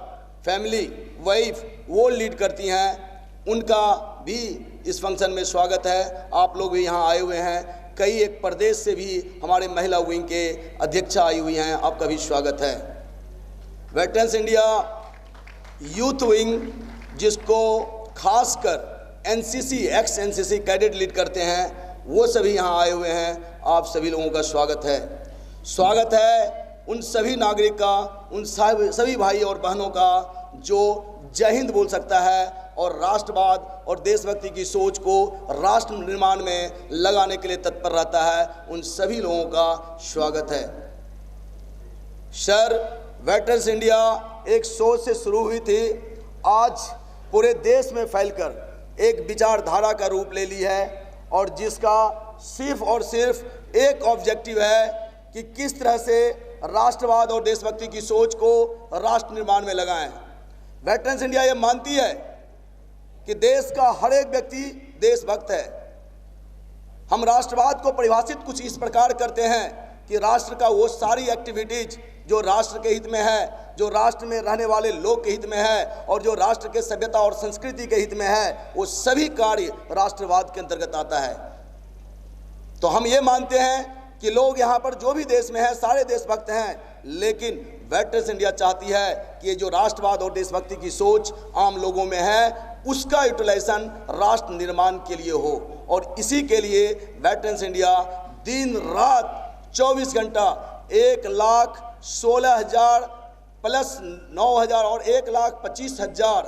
Speaker 6: फैमिली, वाइफ, वो लीड करती हैं। उनका भी इस फंक्शन में स्वागत है। आप लोग भी यहाँ आए हुए हैं। कई एक प्रदेश से भी हमारे महिला विंग के अध्यक्षा आई हुई हैं, आपका भी स्वागत है। वेटरन्स इंडिया यूथ विंग, जिसको खासकर NCC, x NCC cadet lead करते हैं, वो सभी यहाँ आए हुए हैं। आप सभी लोगों का स्वागत है। स्वागत है उन सभी नागरिक का, उन सभी भाई और बहनों का जो जय हिंद बोल सकता है और राष्ट्रवाद और देशभक्ति की सोच को राष्ट्र निर्माण में लगाने के लिए तत्पर रहता है। उन सभी लोगों का स्वागत है। सर, वेटरन्स इंडिया एक सोच से शुरू हुई थी, आज पूरे देश में फैलकर एक विचारधारा का रूप ले ली है, और जिसका सिर्फ और सिर्फ एक ऑब्जेक्टिव है कि किस तरह से राष्ट्रवाद और देशभक्ति की सोच को राष्ट्र निर्माण में लगाएं। वेटरन्स इंडिया ये मानती है कि देश का हर एक व्यक्ति देशभक्त है। हम राष्ट्रवाद को परिभाषित कुछ इस प्रकार करते हैं कि राष्ट्र का वो सारी एक्टिविटीज जो राष्ट्र के हित में है, जो राष्ट्र में रहने वाले लोग के हित में है, और जो राष्ट्र के सभ्यता और संस्कृति के हित में है, वो सभी कार्य राष्ट्रवाद के अंतर्गत आता है। तो हम ये मानते हैं कि लोग यहाँ पर जो भी देश में है सारे देशभक्त हैं, लेकिन वेटरन्स इंडिया चाहती है कि ये जो राष्ट्रवाद और देशभक्ति की सोच आम लोगों में है, उसका यूटिलाइजेशन राष्ट्र निर्माण के लिए हो। और इसी के लिए वेटरन्स इंडिया दिन रात 24 घंटा 1,16,000 प्लस 9,000 और 1,25,000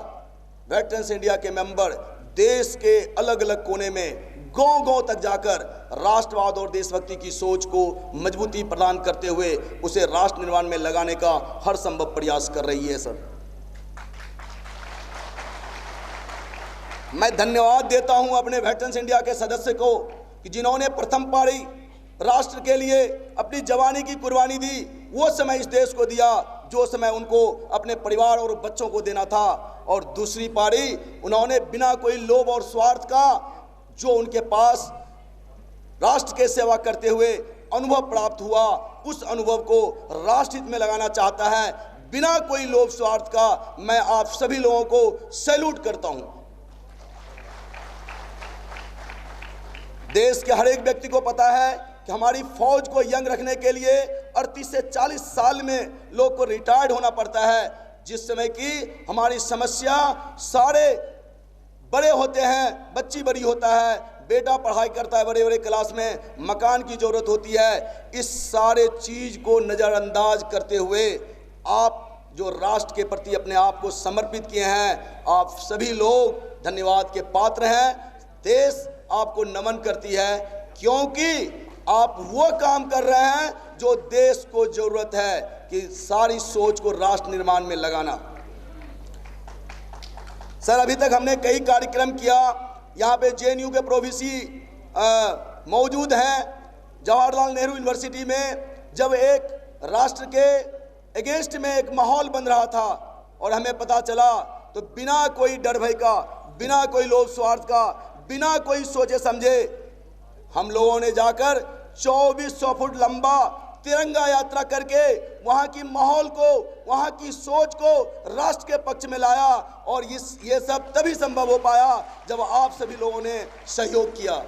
Speaker 6: वेटरन्स इंडिया के मेंबर देश के अलग अलग कोने में गांव-गांव तक जाकर राष्ट्रवाद और देशभक्ति की सोच को मजबूती प्रदान करते हुए उसे राष्ट्र निर्माण में लगाने का हर संभव प्रयास कर रही है सर। मैं धन्यवाद देता हूं अपने वेटरन्स इंडिया के सदस्य को कि जिन्होंने प्रथम पारी राष्ट्र के लिए अपनी जवानी की कुर्बानी दी। वो समय इस देश को दिया जो समय उनको अपने परिवार और बच्चों को देना था, और दूसरी पारी उन्होंने बिना कोई लोभ और स्वार्थ का जो उनके पास राष्ट्र के सेवा करते हुए अनुभव प्राप्त हुआ, उस अनुभव को राष्ट्रहित में लगाना चाहता है बिना कोई लोभ स्वार्थ का। मैं आप सभी लोगों को सैल्यूट करता हूं। देश के हर एक व्यक्ति को पता है कि हमारी फौज को यंग रखने के लिए 38 से 40 साल में लोग को रिटायर्ड होना पड़ता है, जिस समय की हमारी समस्या सारे बड़े होते हैं, बच्ची बड़ी होता है, बेटा पढ़ाई करता है बड़े बड़े क्लास में, मकान की जरूरत होती है। इस सारे चीज को नज़रअंदाज करते हुए आप जो राष्ट्र के प्रति अपने आप को समर्पित किए हैं, आप सभी लोग धन्यवाद के पात्र हैं। देश आपको नमन करती है क्योंकि आप वो काम कर रहे हैं जो देश को जरूरत है कि सारी सोच को राष्ट्र निर्माण में लगाना। सर, अभी तक हमने कई कार्यक्रम किया। यहाँ पे जेएनयू के प्रोविसी मौजूद हैं। जवाहरलाल नेहरू यूनिवर्सिटी में जब एक राष्ट्र के अगेंस्ट में एक माहौल बन रहा था और हमें पता चला, तो बिना कोई डर भय का, बिना कोई लोभ स्वार्थ का, बिना कोई सोचे समझे हम लोगों ने जाकर 2400 फुट लंबा तिरंगा यात्रा करके वहाँ की माहौल को, वहाँ की सोच को राष्ट्र के पक्ष में लाया। और ये सब तभी संभव हो पाया जब आप सभी लोगों ने सहयोग किया।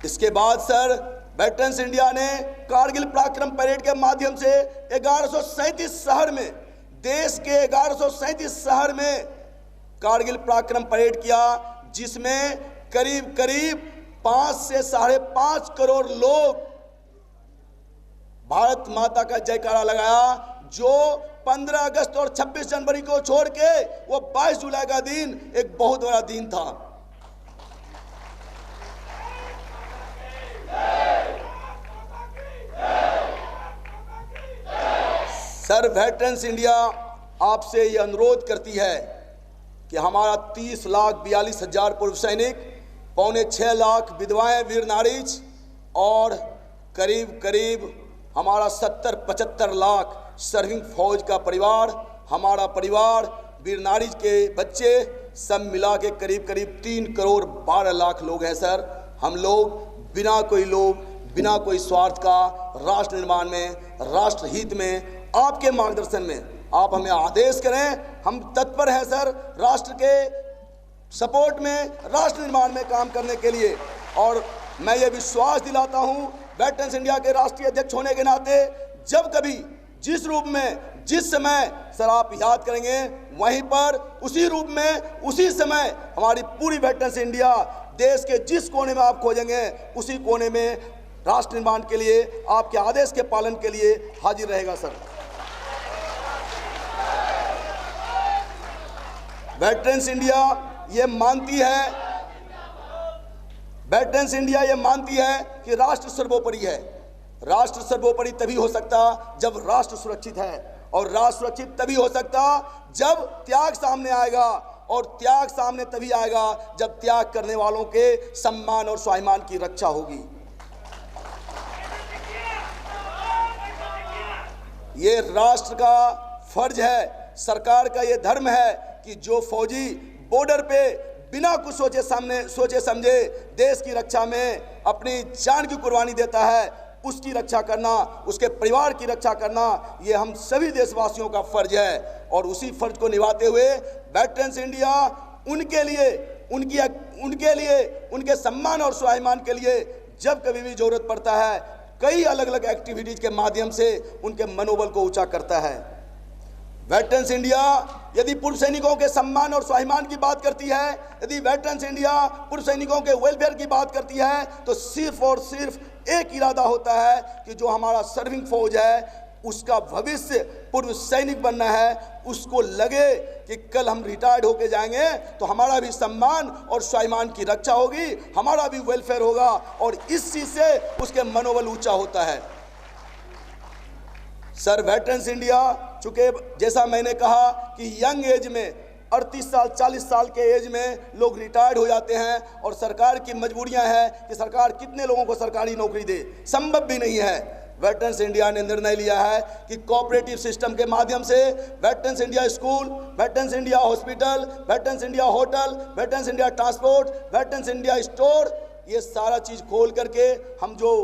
Speaker 6: इसके बाद सर, वेटरन्स इंडिया ने कारगिल पराक्रम परेड के माध्यम से 1137 शहर में, देश के 1137 शहर में कारगिल पराक्रम परेड किया, जिसमें करीब करीब 5 से 5.5 करोड़ लोग भारत माता का जयकारा लगाया, जो 15 अगस्त और 26 जनवरी को छोड़ के वो 22 जुलाई का दिन एक बहुत बड़ा दिन था। सर, वेटरन्स इंडिया आपसे ये अनुरोध करती है कि हमारा 30,42,000 पूर्व सैनिक, 6.25 लाख विधवाएं वीर नारीज और करीब करीब हमारा 70-75 लाख सर्विंग फौज का परिवार, हमारा परिवार, वीर नारीज के बच्चे, सब मिला के करीब करीब 3 करोड़ 12 लाख लोग हैं। सर, हम लोग बिना कोई लोभ, बिना कोई स्वार्थ का राष्ट्र निर्माण में, राष्ट्र हित में, आपके मार्गदर्शन में आप हमें आदेश करें, हम तत्पर हैं सर राष्ट्र के सपोर्ट में, राष्ट्र निर्माण में काम करने के लिए। और मैं ये विश्वास दिलाता हूँ वेटरन्स इंडिया के राष्ट्रीय अध्यक्ष होने के नाते, जब कभी जिस रूप में, जिस समय सर आप याद करेंगे, वहीं पर उसी रूप में, उसी समय हमारी पूरी वेटरन्स इंडिया देश के जिस कोने में आप खोजेंगे, उसी कोने में राष्ट्र निर्माण के लिए, आपके आदेश के पालन के लिए हाजिर रहेगा। सर, वेटरन्स इंडिया ये मानती है, वेटरन्स इंडिया ये मानती है कि राष्ट्र सर्वोपरि है। राष्ट्र सर्वोपरि तभी हो सकता जब राष्ट्र सुरक्षित है, और राष्ट्र सुरक्षित तभी हो सकता जब त्याग सामने आएगा, और त्याग सामने तभी आएगा जब त्याग करने वालों के सम्मान और स्वाभिमान की रक्षा होगी। ये राष्ट्र का फर्ज है, सरकार का ये धर्म है कि जो फौजी बॉर्डर पे बिना कुछ सोचे समझे देश की रक्षा में अपनी जान की कुर्बानी देता है, उसकी रक्षा करना, उसके परिवार की रक्षा करना, ये हम सभी देशवासियों का फर्ज है। और उसी फर्ज को निभाते हुए वेटरन्स इंडिया उनके लिए, उनके सम्मान और स्वाभिमान के लिए जब कभी भी जरूरत पड़ता है, कई अलग अलग एक्टिविटीज के माध्यम से उनके मनोबल को ऊंचा करता है। वेटरन्स इंडिया यदि पूर्व सैनिकों के सम्मान और स्वाभिमान की बात करती है, यदि वेटरन्स इंडिया पूर्व सैनिकों के वेलफेयर की बात करती है, तो सिर्फ और सिर्फ एक इरादा होता है कि जो हमारा सर्विंग फौज है उसका भविष्य पूर्व सैनिक बनना है, उसको लगे कि कल हम रिटायर्ड होके जाएंगे तो हमारा भी सम्मान और स्वाभिमान की रक्षा होगी, हमारा भी वेलफेयर होगा, और इस चीज से उसके मनोबल ऊंचा होता है। सर, वेटरन्स इंडिया, चूंकि जैसा मैंने कहा कि यंग एज में 38 साल 40 साल के एज में लोग रिटायर्ड हो जाते हैं, और सरकार की मजबूरियां हैं कि सरकार कितने लोगों को सरकारी नौकरी दे, संभव भी नहीं है। वेटरन्स इंडिया ने निर्णय लिया है कि कोऑपरेटिव सिस्टम के माध्यम से veterans India school, veterans India hospital, veterans India hotel, veterans India transport, veterans India store, ये सारा चीज़ खोल करके हम जो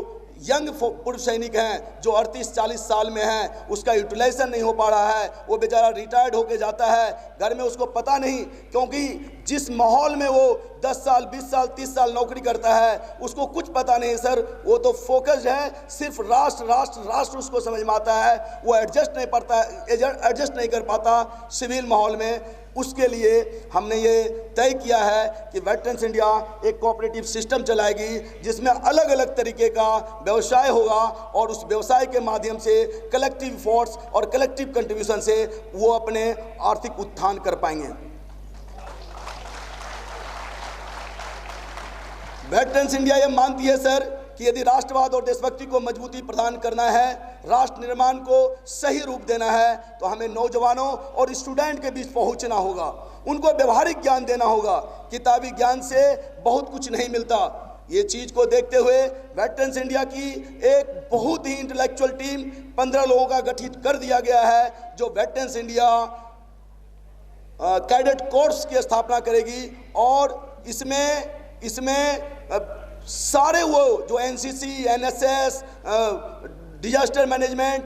Speaker 6: यंग पूर्व सैनिक हैं जो 38-40 साल में हैं, उसका यूटिलाइजेशन नहीं हो पा रहा है, वो बेचारा रिटायर्ड होके जाता है घर में, उसको पता नहीं, क्योंकि जिस माहौल में वो 10 साल 20 साल 30 साल नौकरी करता है उसको कुछ पता नहीं सर। वो तो फोकस्ड है सिर्फ राष्ट्र राष्ट्र राष्ट्र, उसको समझ में आता है, वो एडजस्ट नहीं कर पाता सिविल माहौल में। उसके लिए हमने ये तय किया है कि वेटरन्स इंडिया एक कोऑपरेटिव सिस्टम चलाएगी जिसमें अलग अलग तरीके का व्यवसाय होगा, और उस व्यवसाय के माध्यम से कलेक्टिव फोर्स और कलेक्टिव कंट्रीब्यूशन से वो अपने आर्थिक उत्थान कर पाएंगे। वेटरन्स इंडिया ये मानती है सर कि यदि राष्ट्रवाद और देशभक्ति को मजबूती प्रदान करना है, राष्ट्र निर्माण को सही रूप देना है, तो हमें नौजवानों और स्टूडेंट के बीच पहुंचना होगा, उनको व्यवहारिक ज्ञान देना होगा। किताबी ज्ञान से बहुत कुछ नहीं मिलता। ये चीज़ को देखते हुए वेटरन्स इंडिया की एक बहुत ही इंटेलेक्चुअल टीम 15 लोगों का गठित कर दिया गया है, जो वेटरन्स इंडिया कैडेट कोर्स की स्थापना करेगी, और इसमें सारे वो जो NCC, NSS, disaster management,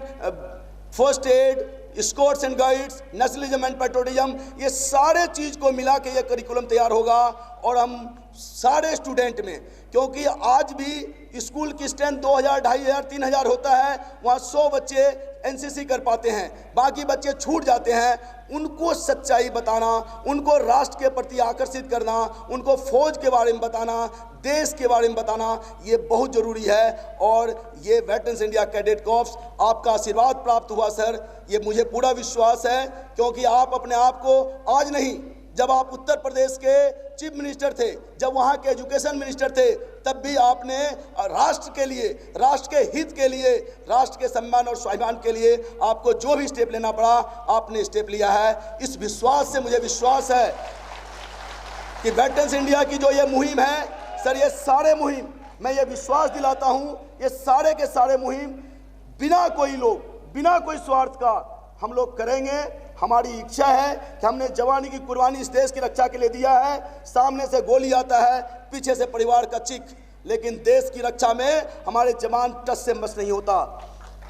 Speaker 6: first aid, scouts and guides, nationalism and patriotism, ये सारे चीज़ को मिला के ये करिकुलम तैयार होगा। और हम सारे स्टूडेंट में, क्योंकि आज भी स्कूल की स्ट्रेंथ 2000, 2500, 3000 होता है, वहाँ 100 बच्चे एनसीसी कर पाते हैं, बाकी बच्चे छूट जाते हैं। उनको सच्चाई बताना, उनको राष्ट्र के प्रति आकर्षित करना, उनको फौज के बारे में बताना, देश के बारे में बताना, ये बहुत ज़रूरी है। और ये वेटरन्स इंडिया कैडेट कॉर्प्स, आपका आशीर्वाद प्राप्त हुआ सर, ये मुझे पूरा विश्वास है, क्योंकि आप अपने आप को आज नहीं, जब आप उत्तर प्रदेश के चीफ मिनिस्टर थे, जब वहाँ के एजुकेशन मिनिस्टर थे, तब भी आपने राष्ट्र के लिए, राष्ट्र के हित के लिए, राष्ट्र के सम्मान और स्वाभिमान के लिए आपको जो भी स्टेप लेना पड़ा, आपने स्टेप लिया है। इस विश्वास से मुझे विश्वास है कि वेटरन्स इंडिया की जो ये मुहिम है सर, ये सारे मुहिम, मैं ये विश्वास दिलाता हूँ, ये सारे के सारे मुहिम बिना कोई लोग, बिना कोई स्वार्थ का हम लोग करेंगे। हमारी इच्छा है कि हमने जवानी की कुर्बानी इस देश की रक्षा के लिए दिया है। सामने से गोली आता है, पीछे से परिवार का चीख, लेकिन देश की रक्षा में हमारे जवान टस से मस नहीं होता।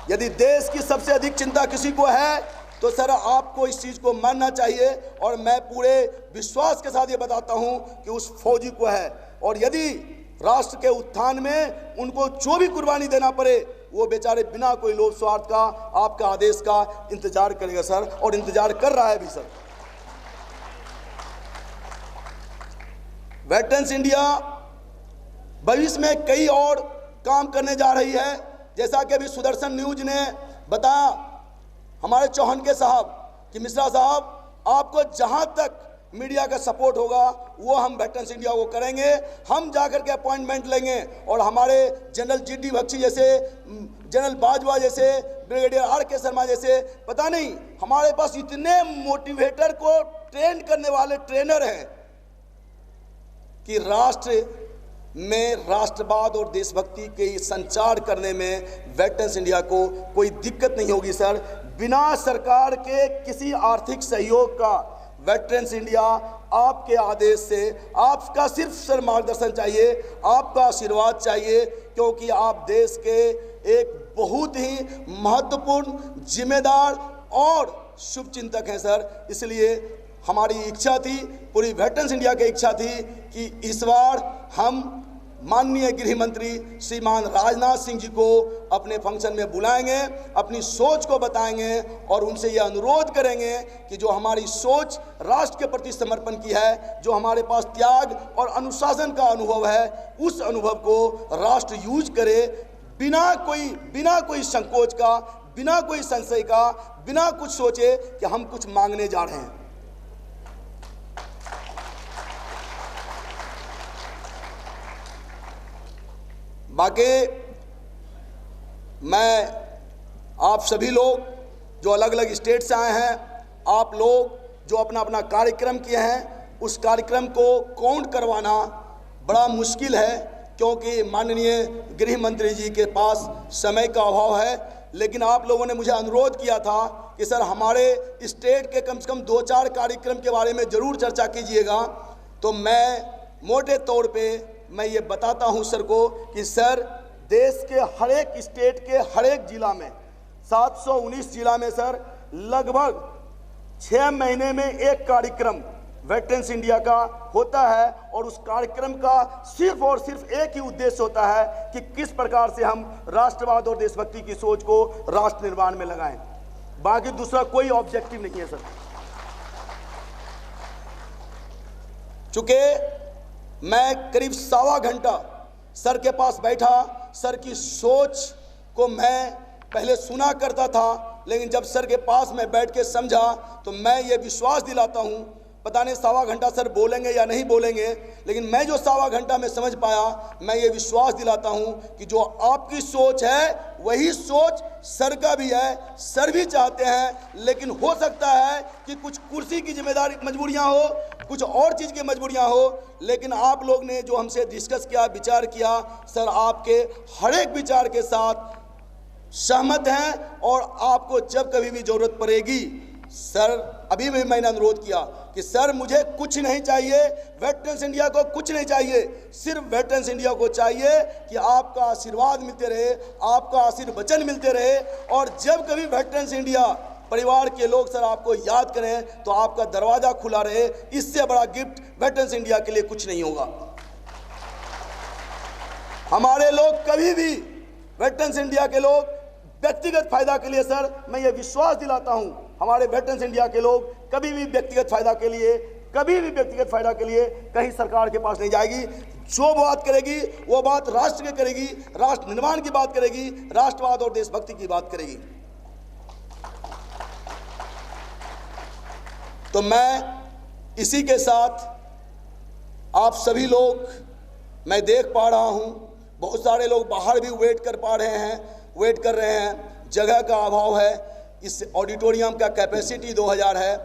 Speaker 6: यदि देश की सबसे अधिक चिंता किसी को है तो सर आपको इस चीज़ को मानना चाहिए, और मैं पूरे विश्वास के साथ ये बताता हूँ कि उस फौजी को है। और यदि राष्ट्र के उत्थान में उनको जो भी कुर्बानी देना पड़े, वो बेचारे बिना कोई लोभ स्वार्थ का आपका आदेश का इंतजार करेगा सर, और इंतजार कर रहा है भी सर। वेटरन्स इंडिया भविष्य में कई और काम करने जा रही है, जैसा कि अभी सुदर्शन न्यूज ने बताया हमारे चौहान के साहब कि मिश्रा साहब, आपको जहां तक मीडिया का सपोर्ट होगा वो हम वेटरन्स इंडिया को करेंगे। हम जाकर के अपॉइंटमेंट लेंगे, और हमारे जनरल जीडी बख्शी जैसे, जनरल बाजवा जैसे, ब्रिगेडियर आर.के. शर्मा जैसे, पता नहीं हमारे पास इतने मोटिवेटर को ट्रेन करने वाले ट्रेनर हैं कि राष्ट्र में राष्ट्रवाद और देशभक्ति के संचार करने में वेटरन्स इंडिया को कोई दिक्कत नहीं होगी सर। बिना सरकार के किसी आर्थिक सहयोग का वेटरन्स इंडिया आपके आदेश से, आपका सिर्फ सर मार्गदर्शन चाहिए, आपका आशीर्वाद चाहिए, क्योंकि आप देश के एक बहुत ही महत्वपूर्ण, जिम्मेदार और शुभचिंतक हैं सर। इसलिए हमारी इच्छा थी, पूरी वेटरन्स इंडिया की इच्छा थी कि इस बार हम माननीय गृह मंत्री श्रीमान राजनाथ सिंह जी को अपने फंक्शन में बुलाएंगे, अपनी सोच को बताएंगे, और उनसे ये अनुरोध करेंगे कि जो हमारी सोच राष्ट्र के प्रति समर्पण की है, जो हमारे पास त्याग और अनुशासन का अनुभव है, उस अनुभव को राष्ट्र यूज करे, बिना कोई संकोच का, बिना कोई संशय का, बिना कुछ सोचे कि हम कुछ मांगने जा रहे हैं। बाकी मैं आप सभी लोग जो अलग अलग स्टेट से आए हैं, आप लोग जो अपना अपना कार्यक्रम किए हैं, उस कार्यक्रम को काउंट करवाना बड़ा मुश्किल है, क्योंकि माननीय गृह मंत्री जी के पास समय का अभाव है। लेकिन आप लोगों ने मुझे अनुरोध किया था कि सर हमारे स्टेट के कम से कम 2-4 कार्यक्रम के बारे में ज़रूर चर्चा कीजिएगा। तो मैं मोटे तौर पे मैं ये बताता हूँ सर को कि सर देश के हर एक स्टेट के हर एक जिला में 719 जिला में सर लगभग 6 महीने में एक कार्यक्रम वेटरन्स इंडिया का होता है, और उस कार्यक्रम का सिर्फ और सिर्फ एक ही उद्देश्य होता है कि किस प्रकार से हम राष्ट्रवाद और देशभक्ति की सोच को राष्ट्र निर्माण में लगाएं। बाकी दूसरा कोई ऑब्जेक्टिव नहीं है सर। चूंकि मैं करीब 1.25 घंटा सर के पास बैठा, सर की सोच को मैं पहले सुना करता था, लेकिन जब सर के पास मैं बैठ के समझा तो मैं ये विश्वास दिलाता हूँ, पता नहीं 1.25 घंटा सर बोलेंगे या नहीं बोलेंगे, लेकिन मैं जो 1.25 घंटा में समझ पाया, मैं ये विश्वास दिलाता हूँ कि जो आपकी सोच है वही सोच सर का भी है। सर भी चाहते हैं, लेकिन हो सकता है कि कुछ कुर्सी की जिम्मेदारी मजबूरियाँ हो, कुछ और चीज़ की मजबूरियाँ हो, लेकिन आप लोग ने जो हमसे डिस्कस किया, विचार किया, सर आपके हर एक विचार के साथ सहमत हैं। और आपको जब कभी भी ज़रूरत पड़ेगी सर, अभी भी मैंने अनुरोध किया कि सर मुझे कुछ नहीं चाहिए, वेटरन्स इंडिया को कुछ नहीं चाहिए, सिर्फ वेटरन्स इंडिया को चाहिए कि आपका आशीर्वाद मिलते रहे, आपका आशीर्वचन मिलते रहे, और जब कभी वेटरन्स इंडिया परिवार के लोग सर आपको याद करें तो आपका दरवाज़ा खुला रहे। इससे बड़ा गिफ्ट वेटरन्स इंडिया के लिए कुछ नहीं होगा। हमारे लोग कभी भी, वेटरन्स इंडिया के लोग व्यक्तिगत फायदा के लिए सर, मैं ये विश्वास दिलाता हूँ, हमारे वेटरन्स इंडिया के लोग कभी भी व्यक्तिगत फायदा के लिए, कभी भी व्यक्तिगत फायदा के लिए कहीं सरकार के पास नहीं जाएगी। जो बात करेगी वो बात राष्ट्र की करेगी, राष्ट्र निर्माण की बात करेगी, राष्ट्रवाद और देशभक्ति की बात करेगी। तो मैं इसी के साथ आप सभी लोग, मैं देख पा रहा हूँ बहुत सारे लोग बाहर भी वेट कर रहे हैं, जगह का अभाव है। इस ऑडिटोरियम का कैपेसिटी 2000 है।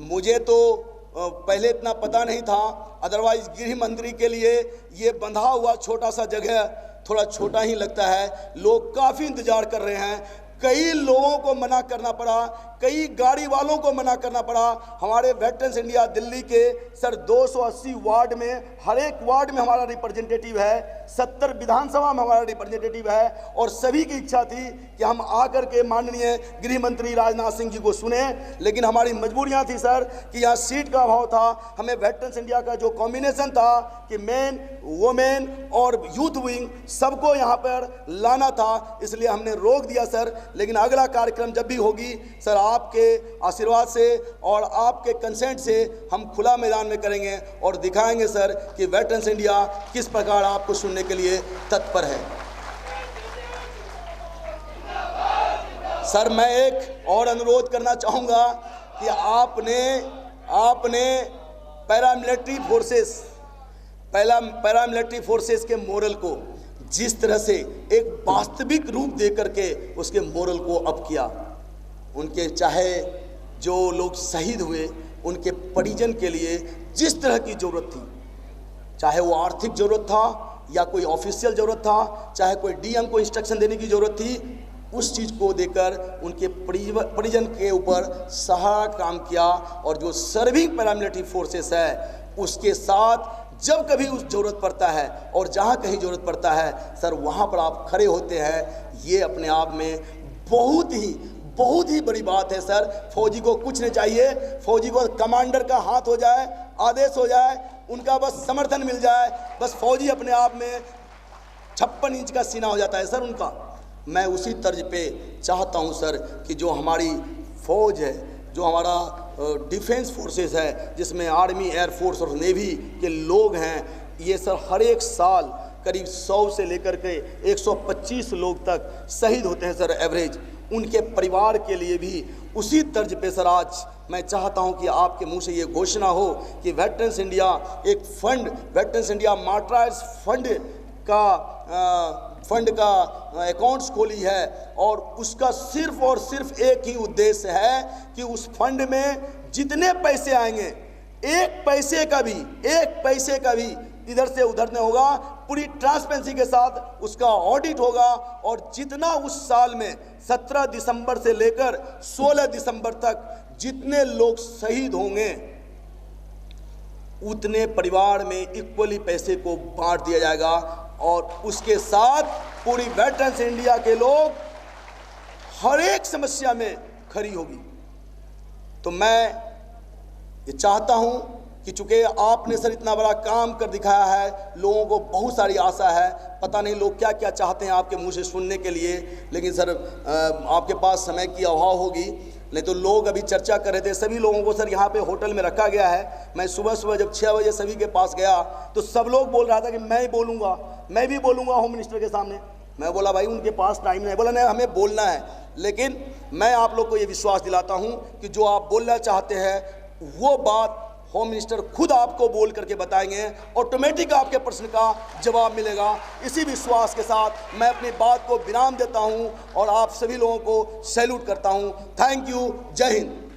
Speaker 6: मुझे तो पहले इतना पता नहीं था, अदरवाइज गृह मंत्री के लिए ये बंधा हुआ छोटा सा जगह थोड़ा छोटा ही लगता है। लोग काफ़ी इंतज़ार कर रहे हैं, कई लोगों को मना करना पड़ा, कई गाड़ी वालों को मना करना पड़ा। हमारे वेटरन्स इंडिया दिल्ली के सर 280 वार्ड में, हर एक वार्ड में हमारा रिप्रेजेंटेटिव है, 70 विधानसभा में हमारा रिप्रेजेंटेटिव है, और सभी की इच्छा थी कि हम आकर के माननीय गृह मंत्री राजनाथ सिंह जी को सुने। लेकिन हमारी मजबूरियां थी सर कि यहाँ सीट का अभाव था। हमें वेटरन्स इंडिया का जो कॉम्बिनेशन था कि मेन, वोमेन और यूथ विंग सबको यहाँ पर लाना था, इसलिए हमने रोक दिया सर। लेकिन अगला कार्यक्रम जब भी होगी सर, आपके आशीर्वाद से और आपके कंसेंट से हम खुला मैदान में करेंगे और दिखाएंगे सर कि वेटरन्स इंडिया किस प्रकार आपको सुनने के लिए तत्पर है। सर मैं एक और अनुरोध करना चाहूँगा कि आपने पैरामिलिट्री फोर्सेस के मोरल को जिस तरह से एक वास्तविक रूप दे करके उसके मोरल को अप किया, उनके चाहे जो लोग शहीद हुए उनके परिजन के लिए जिस तरह की ज़रूरत थी, चाहे वो आर्थिक ज़रूरत था या कोई ऑफिशियल ज़रूरत था, चाहे कोई डीएम को इंस्ट्रक्शन देने की ज़रूरत थी, उस चीज़ को देकर उनके परिजन के ऊपर सहारा काम किया। और जो सर्विंग पैरामिलिट्री फोर्सेस है उसके साथ जब कभी उस ज़रूरत पड़ता है और जहाँ कहीं ज़रूरत पड़ता है सर, वहाँ पर आप खड़े होते हैं। ये अपने आप में बहुत ही बड़ी बात है सर। फौजी को कुछ नहीं चाहिए, फौजी को कमांडर का हाथ हो जाए, आदेश हो जाए, उनका बस समर्थन मिल जाए, बस फौजी अपने आप में 56 इंच का सीना हो जाता है सर उनका। मैं उसी तर्ज पे चाहता हूँ सर कि जो हमारी फ़ौज है, जो हमारा डिफेंस फोर्सेस है, जिसमें आर्मी, एयरफोर्स और नेवी के लोग हैं, ये सर हर एक साल करीब 100 से लेकर के 125 लोग तक शहीद होते हैं सर एवरेज। उनके परिवार के लिए भी उसी तर्ज पे सर आज मैं चाहता हूं कि आपके मुंह से ये घोषणा हो कि वेटरन्स इंडिया एक fund, veterans India martyrs fund का अकाउंट्स खोली है और उसका सिर्फ और सिर्फ एक ही उद्देश्य है कि उस फंड में जितने पैसे आएंगे, एक पैसे का भी इधर से उधर नहीं होगा, पूरी ट्रांसपेरेंसी के साथ उसका ऑडिट होगा और जितना उस साल में 17 दिसंबर से लेकर 16 दिसंबर तक जितने लोग शहीद होंगे उतने परिवार में इक्वली पैसे को बांट दिया जाएगा और उसके साथ पूरी वेटरन्स इंडिया के लोग हर एक समस्या में खड़ी होगी। तो मैं ये चाहता हूं कि चूंकि आपने सर इतना बड़ा काम कर दिखाया है, लोगों को बहुत सारी आशा है, पता नहीं लोग क्या क्या चाहते हैं आपके मुंह से सुनने के लिए, लेकिन सर आपके पास समय की अभाव होगी, नहीं तो लोग अभी चर्चा कर रहे थे। सभी लोगों को सर यहाँ पे होटल में रखा गया है। मैं सुबह सुबह जब 6 बजे सभी के पास गया तो सब लोग बोल रहा था कि मैं भी बोलूँगा होम मिनिस्टर के सामने। मैं बोला भाई उनके पास टाइम नहीं, बोला नहीं हमें बोलना है। लेकिन मैं आप लोग को ये विश्वास दिलाता हूँ कि जो आप बोलना चाहते हैं वो बात होम मिनिस्टर खुद आपको बोल करके बताएंगे, ऑटोमेटिक आपके प्रश्न का जवाब मिलेगा। इसी विश्वास के साथ मैं अपनी बात को विराम देता हूं और आप सभी लोगों को सैल्यूट करता हूं। Thank you. जय हिंद।